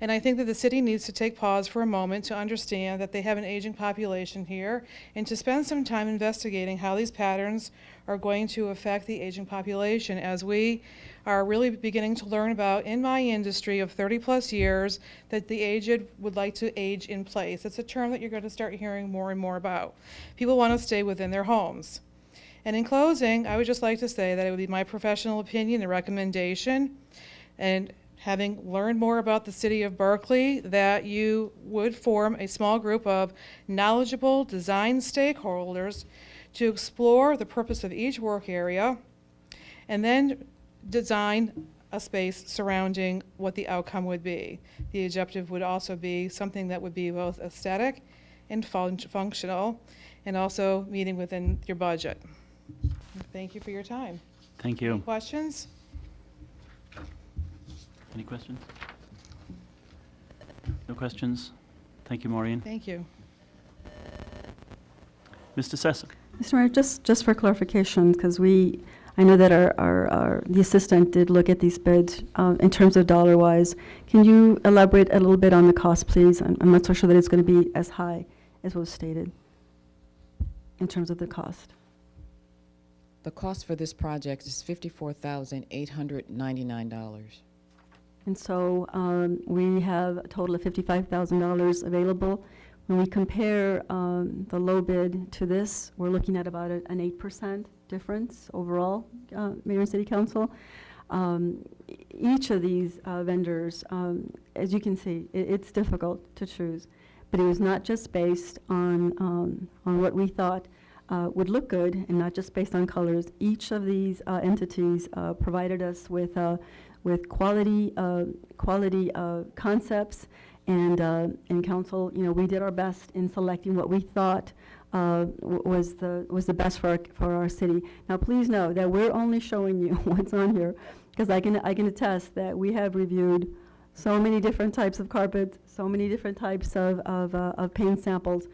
And I think that the city needs to take pause for a moment to understand that they have an aging population here and to spend some time investigating how these patterns are going to affect the aging population, as we are really beginning to learn about in my industry of 30-plus years that the aged would like to age in place. It's a term that you're going to start hearing more and more about. People want to stay within their homes. And in closing, I would just like to say that it would be my professional opinion and recommendation, and having learned more about the city of Berkeley, that you would form a small group of knowledgeable design stakeholders to explore the purpose of each work area and then design a space surrounding what the outcome would be. The objective would also be something that would be both aesthetic and functional, and also meeting within your budget. Thank you for your time. Thank you. Any questions? Any questions? No questions? Thank you, Maureen. Thank you. Mr. Sessa. Mr. Mayor, just for clarification, because I know that the assistant did look at these bids in terms of dollar-wise. Can you elaborate a little bit on the cost, please? I'm not so sure that it's going to be as high as was stated in terms of the cost. The cost for this project is $54,899. And so we have a total of $55,000 available. When we compare the low bid to this, we're looking at about an 8% difference overall, Mayor and City Council. Each of these vendors, as you can see, it's difficult to choose, but it was not just based on what we thought would look good, and not just based on colors. Each of these entities provided us with quality concepts, and council, we did our best in selecting what we thought was the best for our city. Now, please know that we're only showing you what's on here, because I can attest that we have reviewed so many different types of carpets, so many different types of paint samples.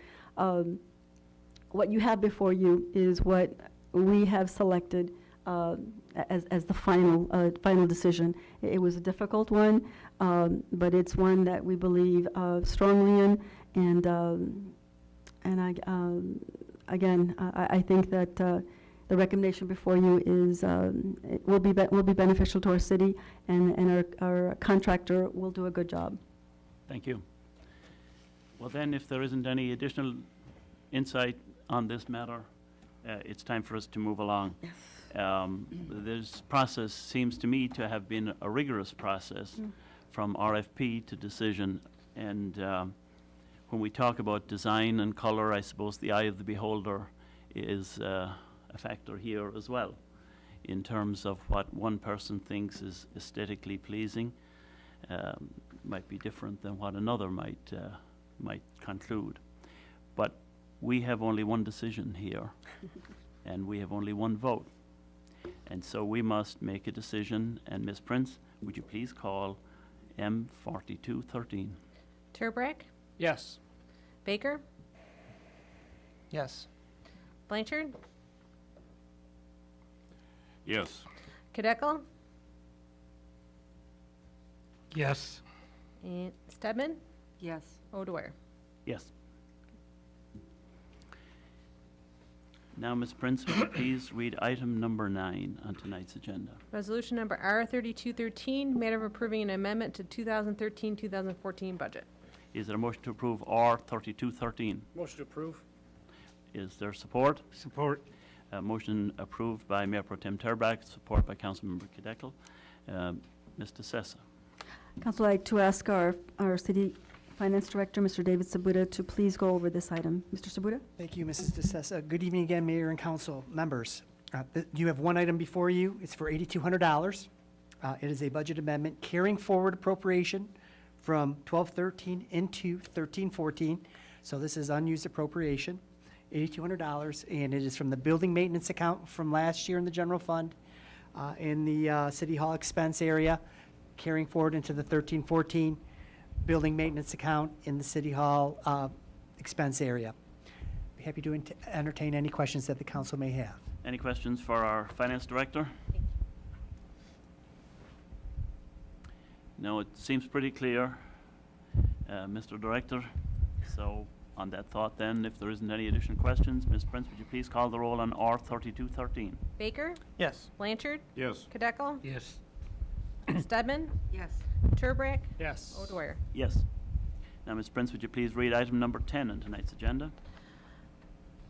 What you have before you is what we have selected as the final decision. It was a difficult one, but it's one that we believe strongly in, and I think that the recommendation before you is will be beneficial to our city, and our contractor will do a good job. Thank you. Well, then, if there isn't any additional insight on this matter, it's time for us to move along. Yes. This process seems to me to have been a rigorous process from RFP to decision, and when we talk about design and color, I suppose the eye of the beholder is a factor here as well, in terms of what one person thinks is aesthetically pleasing. Might be different than what another might conclude. But we have only one decision here, and we have only one vote. And so we must make a decision. And Ms. Prince, would you please call M4213? Turbrack, Yes. Baker, Yes. Blanchard, Yes. Kadeco, Yes. and Stedman, Yes. O'Dwyer. Yes. Now, Ms. Prince, would you please read item number 9 on tonight's agenda? Resolution number R3213, matter of approving an amendment to 2013-2014 budget. Is there a motion to approve R3213? Motion to approve. Is there support? Support. Motion approved by Mayor Pro Tem Turbrack, support by Councilmember Kadeco. Mr. Sessa. Council, I'd like to ask our City Finance Director, Mr. David Sabuda, to please go over this item. Mr. Sabuda? Thank you, Mrs. DeSessa. Good evening again, Mayor and Council members. You have one item before you. It's for $8,200. It is a budget amendment carrying forward appropriation from 12-13 into 13-14. So this is unused appropriation, $8,200, and it is from the building maintenance account from last year in the general fund in the City Hall expense area, carrying forward into the 13-14 building maintenance account in the City Hall expense area. Be happy to entertain any questions that the council may have. Any questions for our Finance Director? No, it seems pretty clear. Mr. Director. So on that thought then, if there isn't any additional questions, Ms. Prince, would you please call the roll on R 3213? Baker? Yes. Blanchard? Yes. Kadeco? Yes. Stedman? Yes. Turbrack? Yes. O'Dwyer? Yes. Now, Ms. Prince, would you please read item number 10 on tonight's agenda?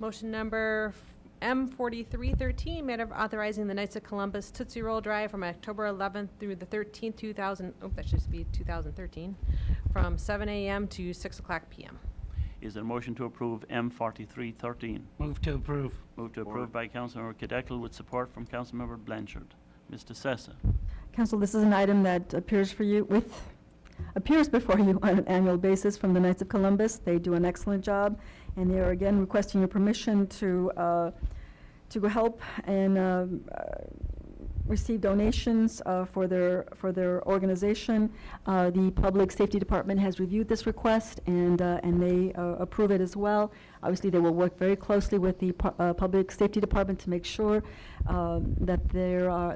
Motion number M4313, matter of authorizing the Knights of Columbus Tootsie Roll Drive from October 11th through the 13th, that should be 2013, from 7 a.m. to 6 o'clock p.m. Is there a motion to approve M4313? Move to approve. Move to approve by Councilmember Kadekel with support from Councilmember Blanchard. Mr. Sessa. Council, this is an item that appears before you on an annual basis from the Knights of Columbus. They do an excellent job, and they are again requesting your permission to go help and receive donations for their organization. The Public Safety Department has reviewed this request, and they approve it as well. Obviously, they will work very closely with the Public Safety Department to make sure that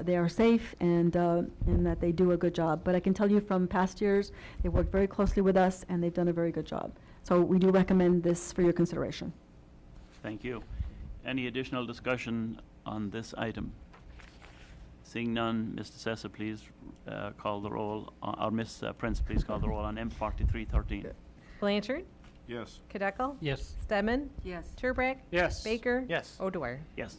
they are safe and that they do a good job. But I can tell you from past years, they worked very closely with us, and they've done a very good job. So we do recommend this for your consideration. Thank you. Any additional discussion on this item? Seeing none, Mr. Sessa, please call the roll, or Ms. Prince, please call the roll on M4313. Blanchard? Yes. Kadeco? Yes. Stedman? Yes. Turbrack? Yes. Baker? Yes. O'Dwyer? Yes.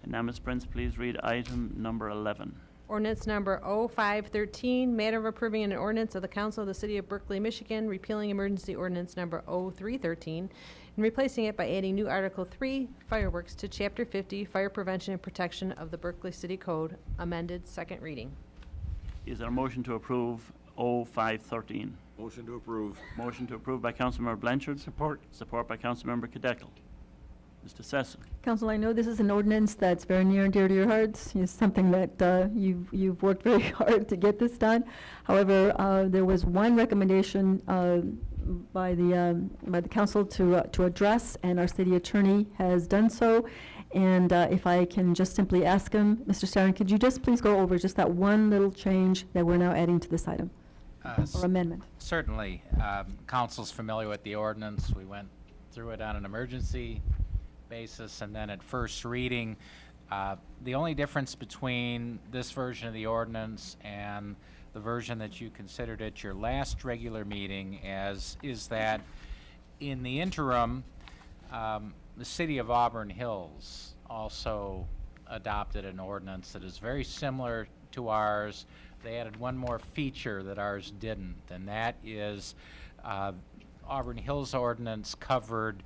And now, Ms. Prince, please read item number 11. Ordinance number 0513, matter of approving an ordinance of the Council of the City of Berkley, Michigan, repealing emergency ordinance number 0313 and replacing it by adding new Article 3, fireworks, to Chapter 50, Fire Prevention and Protection of the Berkeley City Code, amended, second reading. Is there a motion to approve 0513? Motion to approve. Motion to approve by Councilmember Blanchard. Support. Support by Councilmember Kadekel. Mr. Sessa. Council, I know this is an ordinance that's very near and dear to your hearts. It's something that you've worked very hard to get this done. However, there was one recommendation by the council to address, and our city attorney has done so. And if I can just simply ask him, Mr. Staron, could you just please go over just that one little change that we're now adding to this item or amendment? Certainly. Council's familiar with the ordinance. We went through it on an emergency basis and then at first reading. The only difference between this version of the ordinance and the version that you considered at your last regular meeting is that in the interim, the city of Auburn Hills also adopted an ordinance that is very similar to ours. They added one more feature that ours didn't, and that is Auburn Hills ordinance covered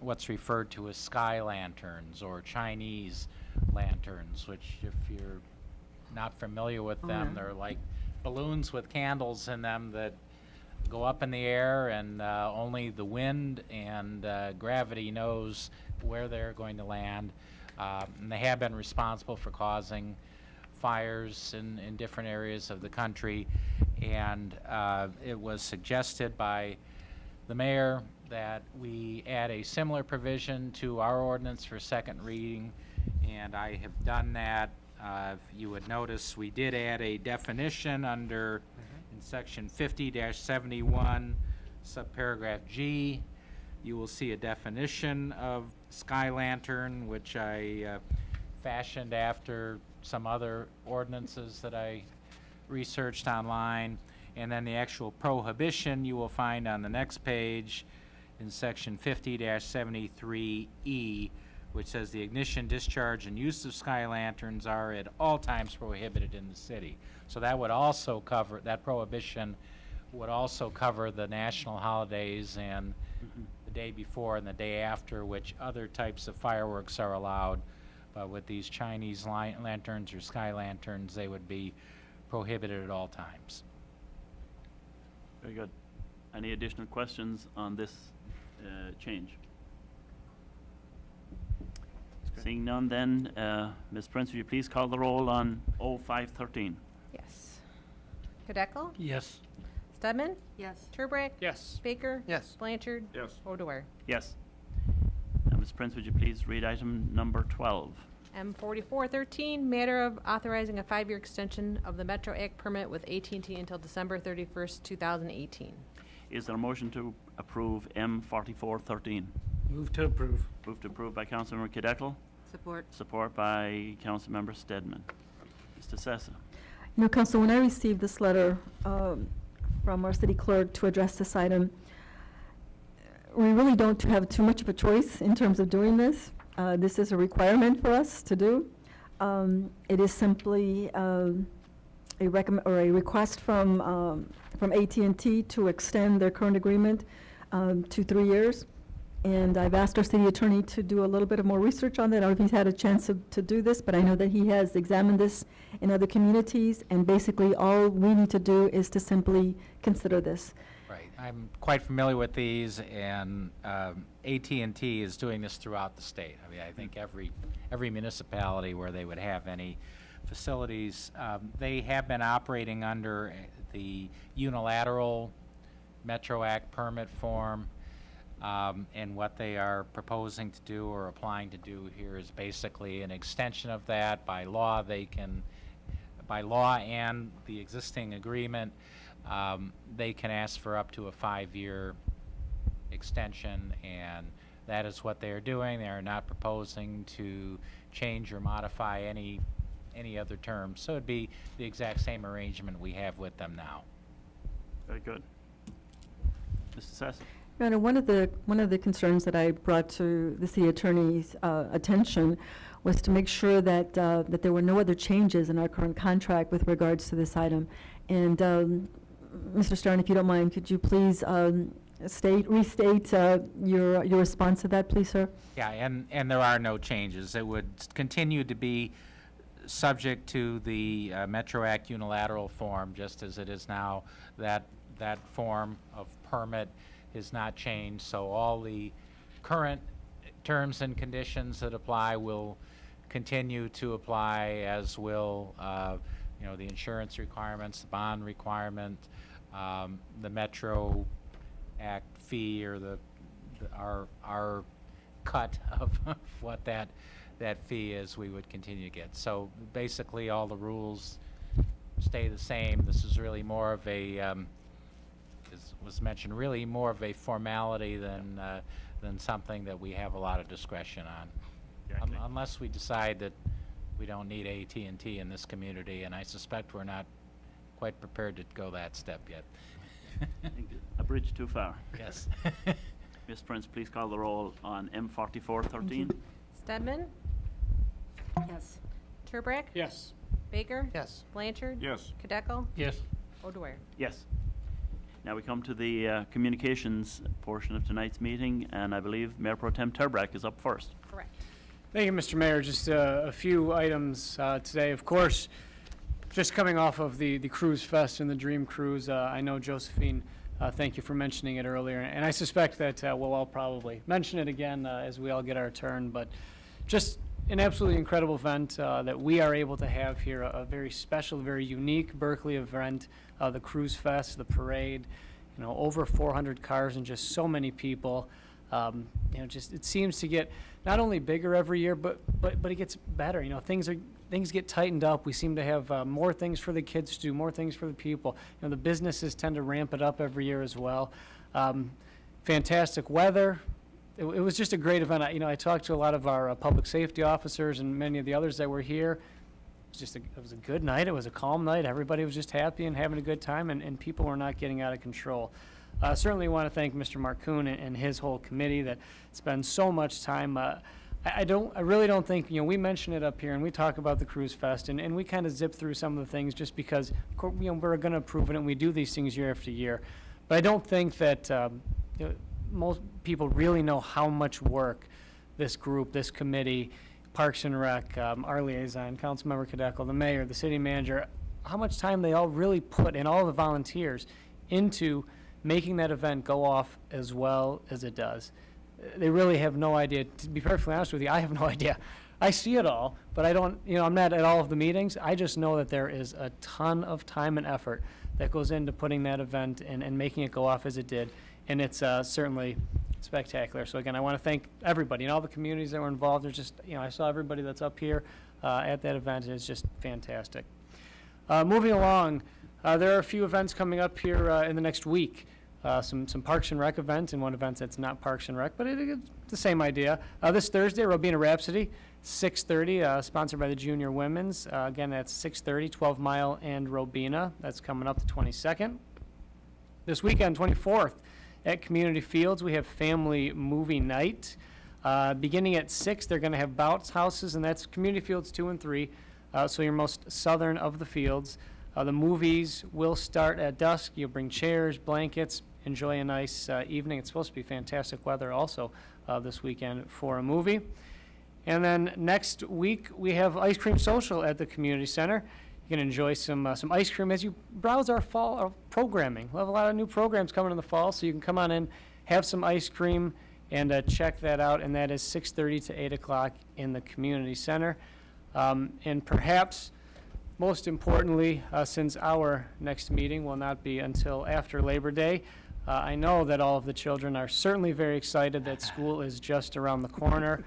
what's referred to as sky lanterns or Chinese lanterns, which if you're not familiar with them, they're like balloons with candles in them that go up in the air, and only the wind and gravity knows where they're going to land. And they have been responsible for causing fires in different areas of the country. And it was suggested by the mayor that we add a similar provision to our ordinance for second reading, and I have done that. If you would notice, we did add a definition under in section 50-71, subparagraph G. You will see a definition of sky lantern, which I fashioned after some other ordinances that I researched online. And then the actual prohibition you will find on the next page in section 50-73E, which says the ignition, discharge, and use of sky lanterns are at all times prohibited in the city. So that would also cover, that prohibition would also cover the national holidays and the day before and the day after, which other types of fireworks are allowed. But with these Chinese lanterns or sky lanterns, they would be prohibited at all times. Very good. Any additional questions on this change? Seeing none then, Ms. Prince, will you please call the roll on 0513? Yes. Kadeco? Yes. Stedman? Yes. Turbrack? Yes. Baker? Yes. Blanchard? Yes. O'Dwyer? Yes. Now, Ms. Prince, would you please read item number 12? M4413, matter of authorizing a 5-year extension of the Metro Act permit with AT&T until December 31st, 2018. Is there a motion to approve M4413? Move to approve. Moved to approve by Councilmember Kadekel, Support. support by Councilmember Stedman. Mr. Sessa. You know, Council, when I received this letter from our city clerk to address this item, we really don't have too much of a choice in terms of doing this. This is a requirement for us to do. It is simply a request from AT&T to extend their current agreement to 3 years. And I've asked our city attorney to do a little bit of more research on that. I don't know if he's had a chance to do this, but I know that he has examined this in other communities, and basically all we need to do is to simply consider this. Right. I'm quite familiar with these, and AT&T is doing this throughout the state. I mean, I think every municipality where they would have any facilities, they have been operating under the unilateral Metro Act permit form. And what they are proposing to do or applying to do here is basically an extension of that. By law, by law and the existing agreement, they can ask for up to a 5-year extension, and that is what they are doing. They are not proposing to change or modify any other terms. So it'd be the exact same arrangement we have with them now. Very good. Mr. Sessa. Your Honor, one of the concerns that I brought to the city attorney's attention was to make sure that that there were no other changes in our current contract with regards to this item. And Mr. Stern, if you don't mind, could you please restate your response to that, please, sir? Yeah, and there are no changes. It would continue to be subject to the Metro Act unilateral form, just as it is now. That form of permit is not changed, so all the current terms and conditions that apply will continue to apply, as will the insurance requirements, the bond requirement, the Metro Act fee, or our cut of what that fee is, we would continue to get. So basically all the rules stay the same. This is really more of a as was mentioned, really more of a formality than something that we have a lot of discretion on. Unless we decide that we don't need AT&T in this community, and I suspect we're not quite prepared to go that step yet. A bridge too far. Yes. Ms. Prince, please call the roll on M4413. Stedman? Yes. Turbrack? Yes. Baker? Yes. Blanchard? Yes. Kadekel? Yes. O'Dwyer? Yes. Now we come to the communications portion of tonight's meeting, and I believe Mayor Pro Tem Turbrack is up first. Correct. Thank you, Mr. Mayor. Just a few items today. Of course, just coming off of the Cruise Fest and the Dream Cruise, I know Josephine, thank you for mentioning it earlier, and I suspect that we'll all probably mention it again as we all get our turn, but just an absolutely incredible event that we are able to have here, a very special, very unique Berkley event, the Cruise Fest, the parade, over 400 cars and just so many people. Just it seems to get not only bigger every year, but it gets better. Things get tightened up. We seem to have more things for the kids to do, more things for the people. The businesses tend to ramp it up every year as well. Fantastic weather. It was just a great event. I talked to a lot of our public safety officers and many of the others that were here. It was a good night. It was a calm night. Everybody was just happy and having a good time, and people were not getting out of control. Certainly want to thank Mr. Marcoon and his whole committee that spends so much time. I really don't think, we mention it up here and we talk about the Cruise Fest and we kind of zip through some of the things just because, of course, we're going to approve it and we do these things year after year. But I don't think that most people really know how much work this group, this committee, Parks and Rec, our liaison, Councilmember Kadekel, the mayor, the city manager, how much time they all really put, and all the volunteers, into making that event go off as well as it does. They really have no idea. To be perfectly honest with you, I have no idea. I see it all, but I don't, I'm not at all of the meetings. I just know that there is a ton of time and effort that goes into putting that event and making it go off as it did. And it's certainly spectacular. So again, I want to thank everybody and all the communities that were involved. There's just, I saw everybody that's up here at that event, and it's just fantastic. Moving along, there are a few events coming up here in the next week. some Parks and Rec events and one event that's not Parks and Rec, but it's the same idea. This Thursday, Robina Rhapsody, 6:30, sponsored by the Junior Women's. Again, that's 6:30, 12 Mile and Robina. That's coming up the 22nd. This weekend, 24th, at Community Fields, we have Family Movie Night. Beginning at 6, they're going to have bounce houses, and that's Community Fields 2 and 3, so your most southern of the fields. The movies will start at dusk. You'll bring chairs, blankets, enjoy a nice evening. It's supposed to be fantastic weather also this weekend for a movie. And then next week, we have Ice Cream Social at the Community Center. You can enjoy some ice cream as you browse our fall programming. We'll have a lot of new programs coming in the fall, so you can come on in, have some ice cream, and check that out. And that is 6:30 to 8 o'clock in the Community Center. And perhaps most importantly, since our next meeting will not be until after Labor Day, I know that all of the children are certainly very excited that school is just around the corner.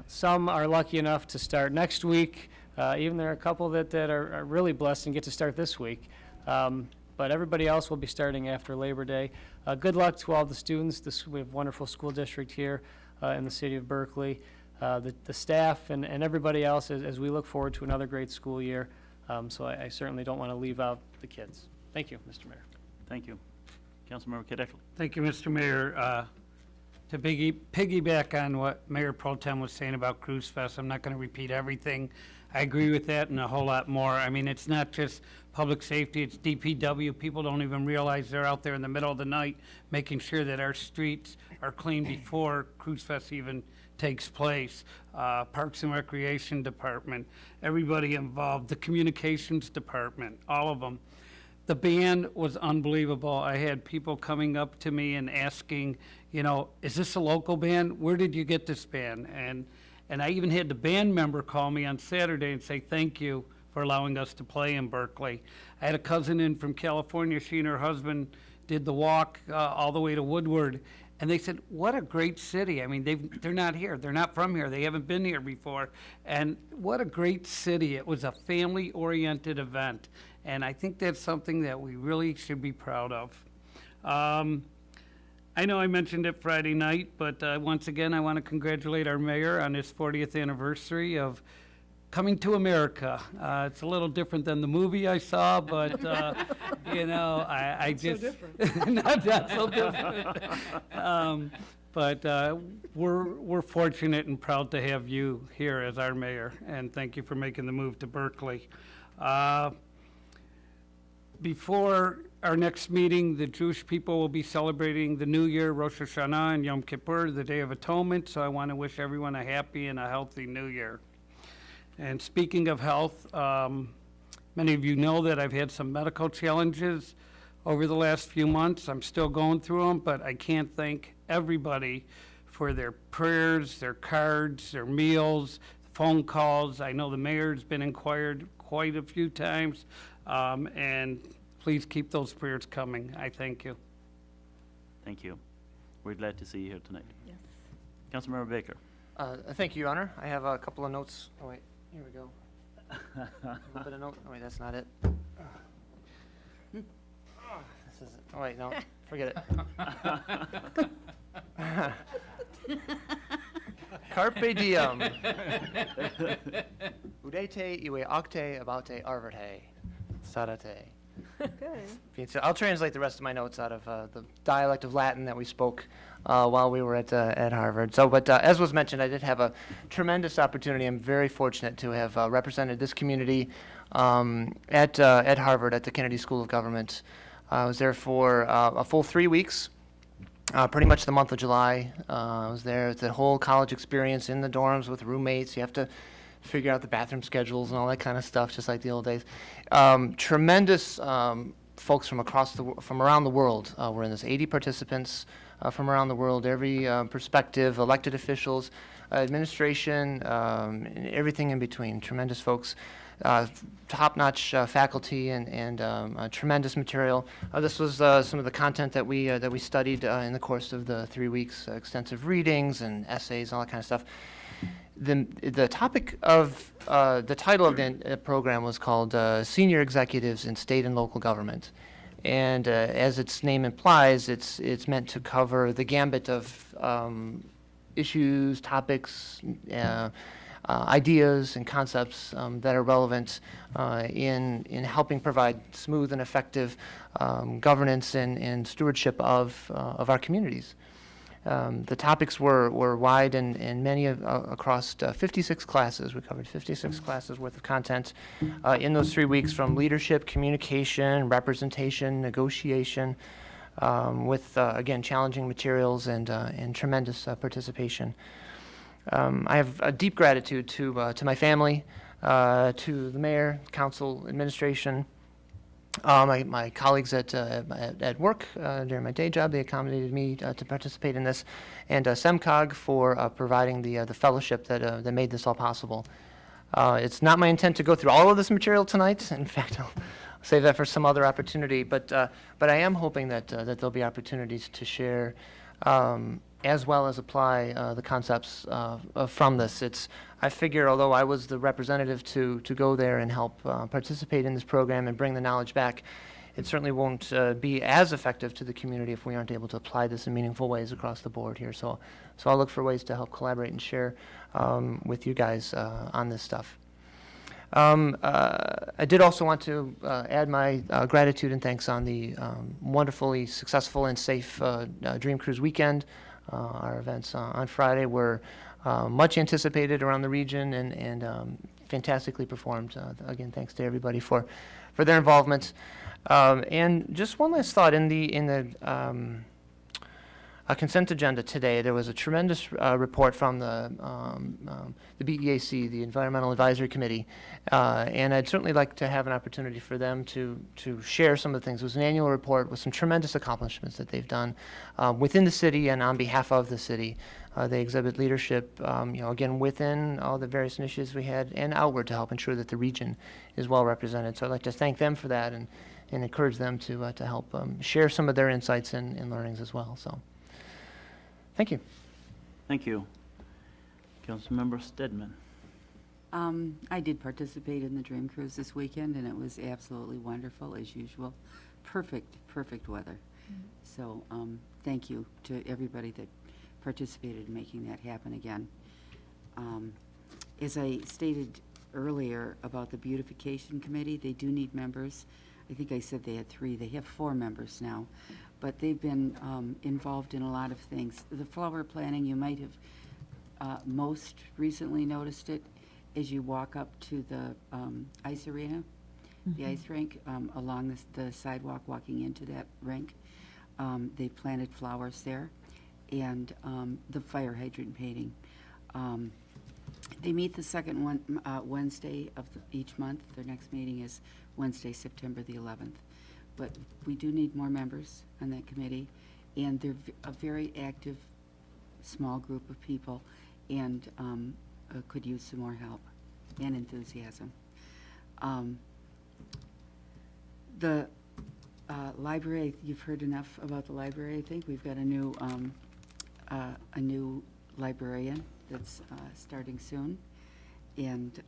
Some are lucky enough to start next week. Even there are a couple that are really blessed and get to start this week. But everybody else will be starting after Labor Day. Good luck to all the students. We have a wonderful school district here in the city of Berkeley. The staff and everybody else as we look forward to another great school year. So I certainly don't want to leave out the kids. Thank you, Mr. Mayor. Thank you. Councilmember Kadeckel. Thank you, Mr. Mayor. To piggyback on what Mayor Pro Tem was saying about Cruise Fest, I'm not going to repeat everything. I agree with that and a whole lot more. I mean, it's not just public safety, it's DPW. People don't even realize they're out there in the middle of the night making sure that our streets are clean before Cruise Fest even takes place. Parks and Recreation Department, everybody involved, the Communications Department, all of them. The band was unbelievable. I had people coming up to me and asking, you know, is this a local band? Where did you get this band? And I even had the band member call me on Saturday and say thank you for allowing us to play in Berkeley. I had a cousin in from California. She and her husband did the walk all the way to Woodward. And they said, what a great city. I mean, they're not here. They're not from here. They haven't been here before. And what a great city. It was a family-oriented event. And I think that's something that we really should be proud of. I know I mentioned it Friday night, but once again, I want to congratulate our mayor on his 40th anniversary of coming to America. It's a little different than the movie I saw, but, you know, I just... so different. not so different. But we're fortunate and proud to have you here as our mayor, and thank you for making the move to Berkeley. Before our next meeting, the Jewish people will be celebrating the New Year, Rosh Hashanah, and Yom Kippur, the Day of Atonement, so I want to wish everyone a happy and a healthy New Year. And speaking of health, many of you know that I've had some medical challenges over the last few months. I'm still going through them, but I can't thank everybody for their prayers, their cards, their meals, phone calls. I know the mayor's been inquired quite a few times, and please keep those prayers coming. I thank you. Thank you. We're glad to see you here tonight. Yes. Councilmember Baker. Thank you, Your Honor. I have a couple of notes. Oh, wait. Here we go. A little bit of note. Oh, wait, that's not it. This is it. Oh, wait, no. Forget it. Carpe diem. Udete iwe octe abate arverte. Sadate. Okay. So I'll translate the rest of my notes out of the dialect of Latin that we spoke while we were at Harvard. So, but as was mentioned, I did have a tremendous opportunity. I'm very fortunate to have represented this community at Harvard at the Kennedy School of Government. I was there for a full 3 weeks, pretty much the month of July. I was there. It's a whole college experience in the dorms with roommates. You have to figure out the bathroom schedules and all that kind of stuff, just like the old days. Tremendous folks from around the world were in this. 80 participants from around the world, every perspective, elected officials, administration, and everything in between. Tremendous folks, top-notch faculty, and tremendous material. This was some of the content that we studied in the course of the 3 weeks. Extensive readings and essays, all that kind of stuff. The topic of the title of the program was called Senior Executives in State and Local Government. And as its name implies, it's meant to cover the gambit of issues, topics, ideas, and concepts that are relevant in helping provide smooth and effective governance and stewardship of our communities. The topics were wide and many across 56 classes. We covered 56 classes worth of content in those 3 weeks, from leadership, communication, representation, negotiation, with, again, challenging materials and tremendous participation. I have a deep gratitude to my family, to the mayor, council, administration, my colleagues at work during my day job. They accommodated me to participate in this, and SEMCOG for providing the fellowship that made this all possible. It's not my intent to go through all of this material tonight. In fact, I'll save that for some other opportunity. But I am hoping that there'll be opportunities to share, as well as apply the concepts from this. I figure, although I was the representative to go there and help participate in this program and bring the knowledge back, it certainly won't be as effective to the community if we aren't able to apply this in meaningful ways across the board here. So I'll look for ways to help collaborate and share with you guys on this stuff. I did also want to add my gratitude and thanks on the wonderfully successful and safe Dream Cruise weekend. Our events on Friday were much anticipated around the region and fantastically performed. Again, thanks to everybody for their involvement. And just one last thought, in the consent agenda today, there was a tremendous report from the BEAC, the Environmental Advisory Committee, and I'd certainly like to have an opportunity for them to share some of the things. It was an annual report with some tremendous accomplishments that they've done within the city and on behalf of the city. They exhibit leadership, again, within all the various initiatives we had and outward to help ensure that the region is well represented. So I'd like to thank them for that and encourage them to help share some of their insights and learnings as well. So, thank you. Thank you. Councilmember Stedman. I did participate in the Dream Cruise this weekend, and it was absolutely wonderful as usual. Perfect weather. So thank you to everybody that participated in making that happen again. As I stated earlier about the Beautification Committee, they do need members. I think I said they had 3. They have 4 members now, but they've been involved in a lot of things. The flower planting, you might have most recently noticed it as you walk up to the ice arena, the ice rink, along the sidewalk walking into that rink. They planted flowers there, and the fire hydrant painting. They meet the second Wednesday of each month. Their next meeting is Wednesday, September the 11th. But we do need more members on that committee, and they're a very active, small group of people, and could use some more help and enthusiasm. The library, you've heard enough about the library, I think. We've got a new librarian that's starting soon, and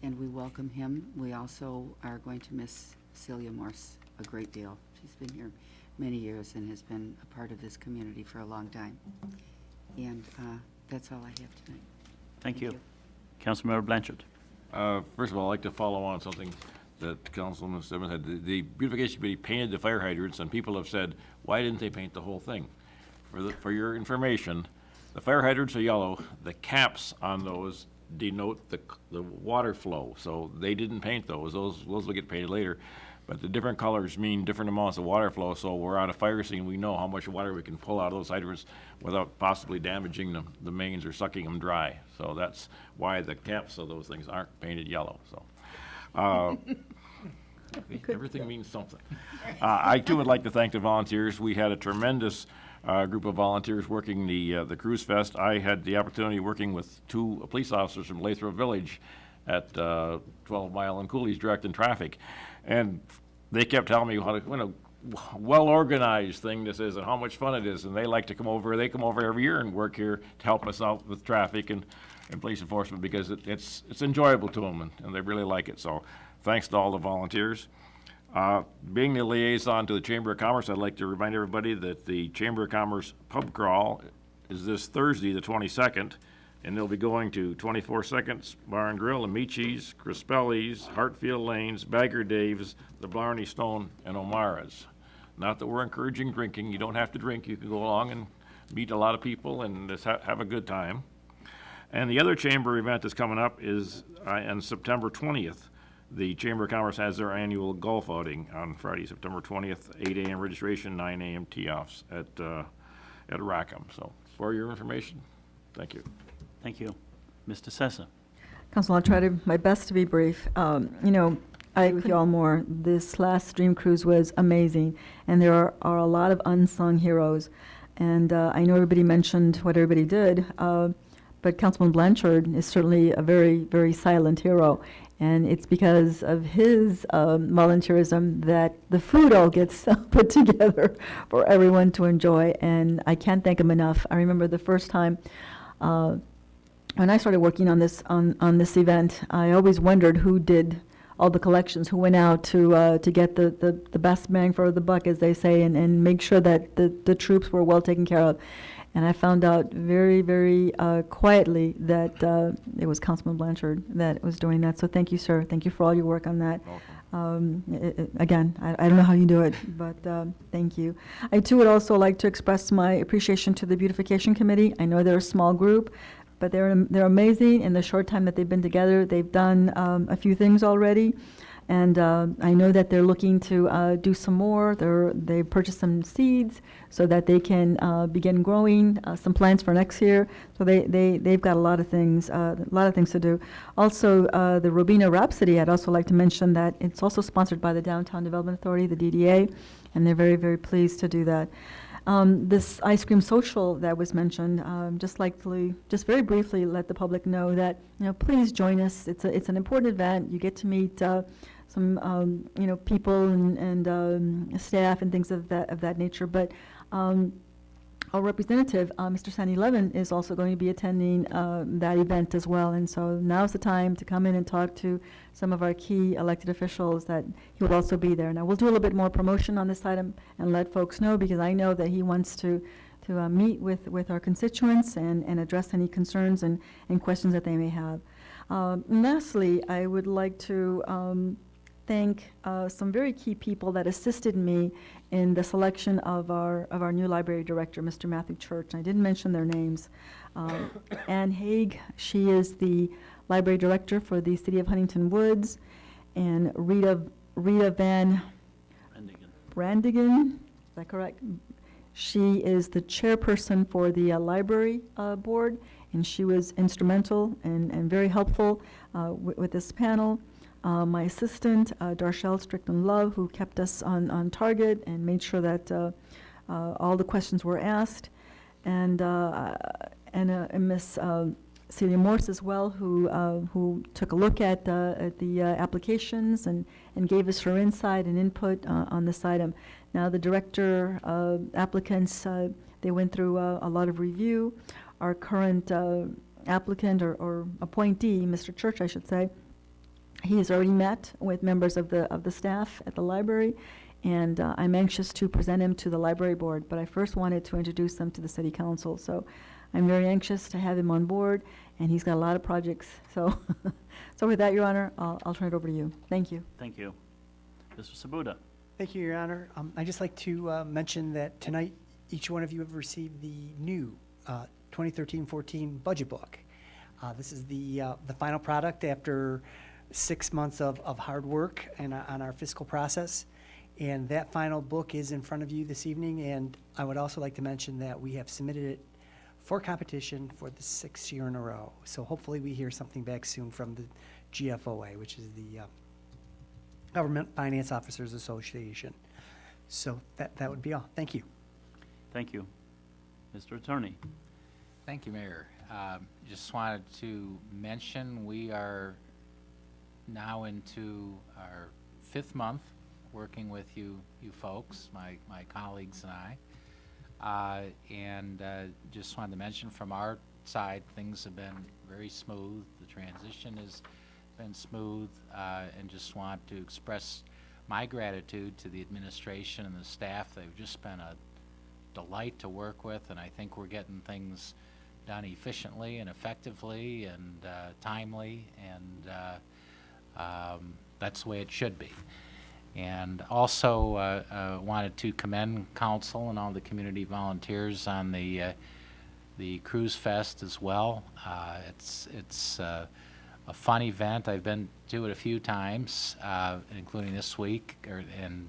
we welcome him. We also are going to miss Celia Morse a great deal. She's been here many years and has been a part of this community for a long time. And that's all I have tonight. Thank you. Councilmember Blanchard. First of all, I'd like to follow on something that Councilman Simmons had. The Beautification Committee painted the fire hydrants, and people have said, why didn't they paint the whole thing? For your information, the fire hydrants are yellow. The caps on those denote the water flow, so they didn't paint those. Those will get painted later. But the different colors mean different amounts of water flow, so we're on a fire scene. We know how much water we can pull out of those hydrants without possibly damaging the mains or sucking them dry. So that's why the caps of those things aren't painted yellow. So everything means something. I, too, would like to thank the volunteers. We had a tremendous group of volunteers working the Cruise Fest. I had the opportunity working with 2 police officers from Lathrop Village at 12 Mile and Cooley's directing traffic. And they kept telling me what a well-organized thing this is and how much fun it is. And they like to come over. They come over every year and work here to help us out with traffic and police enforcement because it's enjoyable to them, and they really like it. So thanks to all the volunteers. Being the liaison to the Chamber of Commerce, I'd like to remind everybody that the Chamber of Commerce pub crawl is this Thursday, the 22nd, and they'll be going to 24 Seconds Bar and Grill, Amici's, Crispelli's, Hartfield Lanes, Bagger Dave's, the Blarney Stone, and O'Mara's. Not that we're encouraging drinking. You don't have to drink. You can go along and meet a lot of people and just have a good time. And the other chamber event that's coming up is on September 20th. The Chamber of Commerce has their annual golf outing on Friday, September 20th, 8 a.m. registration, 9 a.m. tee-offs at Rackham. So for your information, thank you. Thank you. Mr. Sessa. Council, I'll try my best to be brief. I agree with you all more. This last Dream Cruise was amazing, and there are a lot of unsung heroes. And I know everybody mentioned what everybody did, but Councilman Blanchard is certainly a very, very silent hero. And it's because of his volunteerism that the food all gets put together for everyone to enjoy. And I can't thank him enough. I remember the first time when I started working on this event, I always wondered who did all the collections, who went out to get the best bang for the buck, as they say, and make sure that the troops were well taken care of. And I found out very, very quietly that it was Councilman Blanchard that was doing that. So thank you, sir. Thank you for all your work on that. Again, I don't know how you do it, but thank you. I, too, would also like to express my appreciation to the Beautification Committee. I know they're a small group, but they're amazing. In the short time that they've been together, they've done a few things already. And I know that they're looking to do some more. They purchased some seeds so that they can begin growing some plants for next year. So they've got a lot of things to do. Also, the Robina Rhapsody, I'd also like to mention that it's also sponsored by the Downtown Development Authority, the DDA, and they're very, very pleased to do that. This ice cream social that was mentioned, just very briefly let the public know that, please join us. It's an important event. You get to meet some people and staff and things of that nature. But our representative, Mr. Sandy Levin, is also going to be attending that event as well. And so now's the time to come in and talk to some of our key elected officials that he will also be there. Now, we'll do a little bit more promotion on this item and let folks know, because I know that he wants to meet with our constituents and address any concerns and questions that they may have. Lastly, I would like to thank some very key people that assisted me in the selection of our new library director, Mr. Matthew Church. I didn't mention their names. Ann Haig, she is the library director for the City of Huntington Woods, and Rita Van Brandigan, is that correct? She is the chairperson for the library board, and she was instrumental and very helpful with this panel. My assistant, Darshell Strickland Love, who kept us on target and made sure that all the questions were asked, and Miss Celia Morse as well, who took a look at the applications and gave us her insight and input on this item. Now, the director applicants, they went through a lot of review. Our current applicant or appointee, Mr. Church, I should say, he has already met with members of the staff at the library, and I'm anxious to present him to the library board, but I first wanted to introduce him to the city council. So I'm very anxious to have him on board, and he's got a lot of projects. So so with that, Your Honor, I'll turn it over to you. Thank you. Thank you. Mr. Sabuda. Thank you, Your Honor. I'd just like to mention that tonight, each one of you have received the new 2013-14 budget book. This is the final product after 6 months of hard work and on our fiscal process. And that final book is in front of you this evening. And I would also like to mention that we have submitted it for competition for the 6th year in a row. So hopefully we hear something back soon from the GFOA, which is the Government Finance Officers Association. So that would be all. Thank you. Thank you. Mr. Attorney. Thank you, Mayor. Just wanted to mention we are now into our 5th month working with you folks, my colleagues and I. Just wanted to mention from our side, things have been very smooth. The transition has been smooth, and just want to express my gratitude to the administration and the staff. They've just been a delight to work with, and I think we're getting things done efficiently and effectively and timely, and that's the way it should be. And also wanted to commend council and all the community volunteers on the Cruise Fest as well. It's a fun event. I've been to it a few times, including this week, and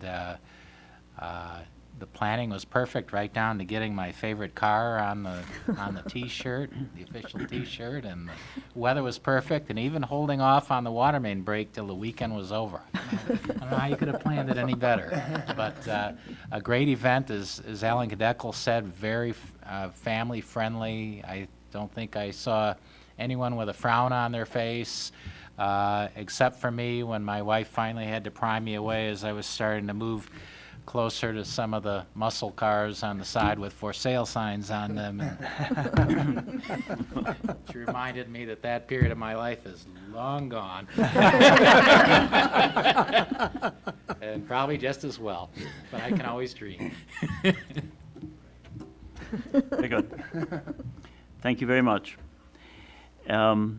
the planning was perfect, right down to getting my favorite car on the T-shirt, the official T-shirt, and the weather was perfect, and even holding off on the water main break till the weekend was over. I don't know how you could have planned it any better, but a great event, as Alan Cadecle said, very family friendly. I don't think I saw anyone with a frown on their face, except for me when my wife finally had to pry me away as I was starting to move closer to some of the muscle cars on the side with for sale signs on them. She reminded me that that period of my life is long gone. And probably just as well, but I can always dream. Very good. Thank you very much. I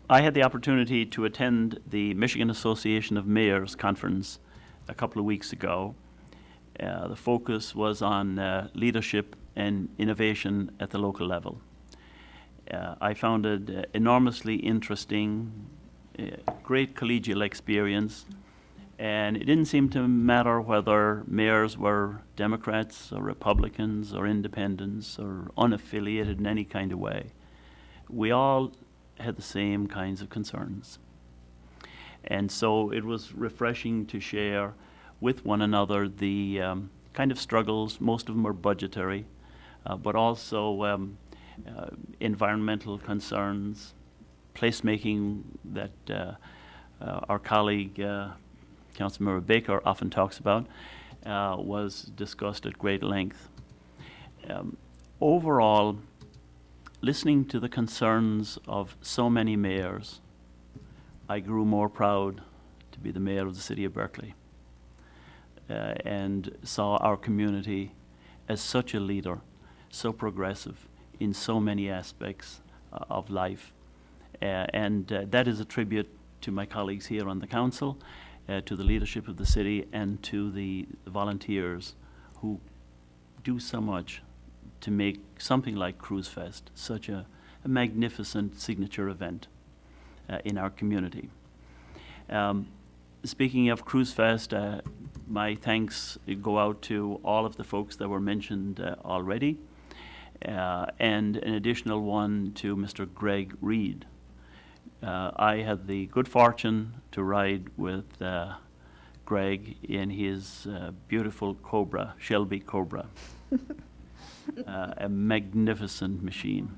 had the opportunity to attend the Michigan Association of Mayors conference a couple of weeks ago. The focus was on leadership and innovation at the local level. I found it enormously interesting, great collegial experience, and it didn't seem to matter whether mayors were Democrats or Republicans or independents or unaffiliated in any kind of way. We all had the same kinds of concerns. And so it was refreshing to share with one another the kind of struggles. Most of them were budgetary, but also environmental concerns, placemaking that our colleague, Councilmember Baker, often talks about, was discussed at great length. Overall, listening to the concerns of so many mayors, I grew more proud to be the mayor of the city of Berkeley, and saw our community as such a leader, so progressive in so many aspects of life. And that is a tribute to my colleagues here on the council, to the leadership of the city, and to the volunteers who do so much to make something like Cruise Fest such a magnificent signature event in our community. Speaking of Cruise Fest, my thanks go out to all of the folks that were mentioned already, and an additional one to Mr. Greg Reed. I had the good fortune to ride with Greg in his beautiful Cobra, Shelby Cobra, a magnificent machine.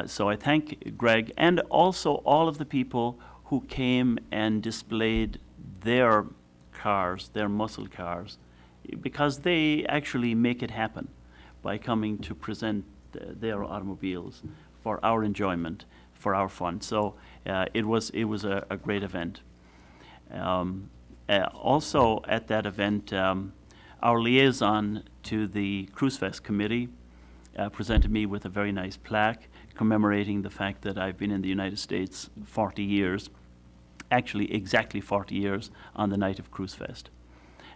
So I thank Greg and also all of the people who came and displayed their cars, their muscle cars, because they actually make it happen by coming to present their automobiles for our enjoyment, for our fun. So it was a great event. Also at that event, our liaison to the Cruise Fest committee presented me with a very nice plaque commemorating the fact that I've been in the United States 40 years, actually exactly 40 years on the night of Cruise Fest.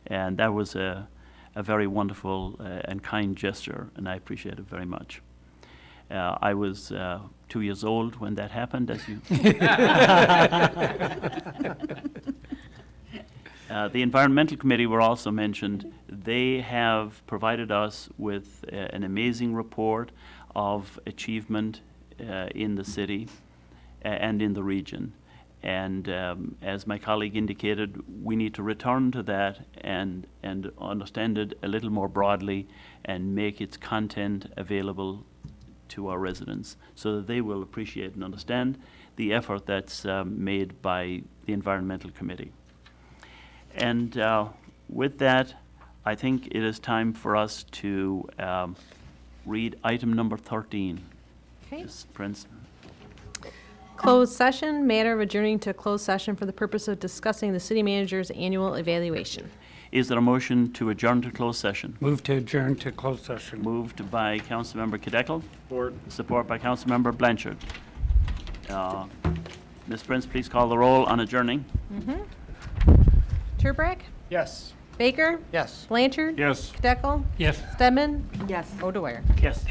And that was a very wonderful and kind gesture, and I appreciate it very much. I was 2 years old when that happened, as you... The Environmental Committee were also mentioned. They have provided us with an amazing report of achievement in the city and in the region. And as my colleague indicated, we need to return to that and understand it a little more broadly and make its content available to our residents so that they will appreciate and understand the effort that's made by the Environmental Committee. And with that, I think it is time for us to read item number 13. Okay. Ms. Prince. Closed session, matter of adjourning to closed session for the purpose of discussing the city manager's annual evaluation. Is there a motion to adjourn to closed session? Move to adjourn to closed session. Moved by Councilmember Cadeckel. Support by Councilmember Blanchard. Ms. Prince, please call the roll on adjourning. Turbrack, Yes. Baker, Yes. Blanchard. Yes. Cadeckel, Yes. Stedman, Yes. O'Dwyer. Yes.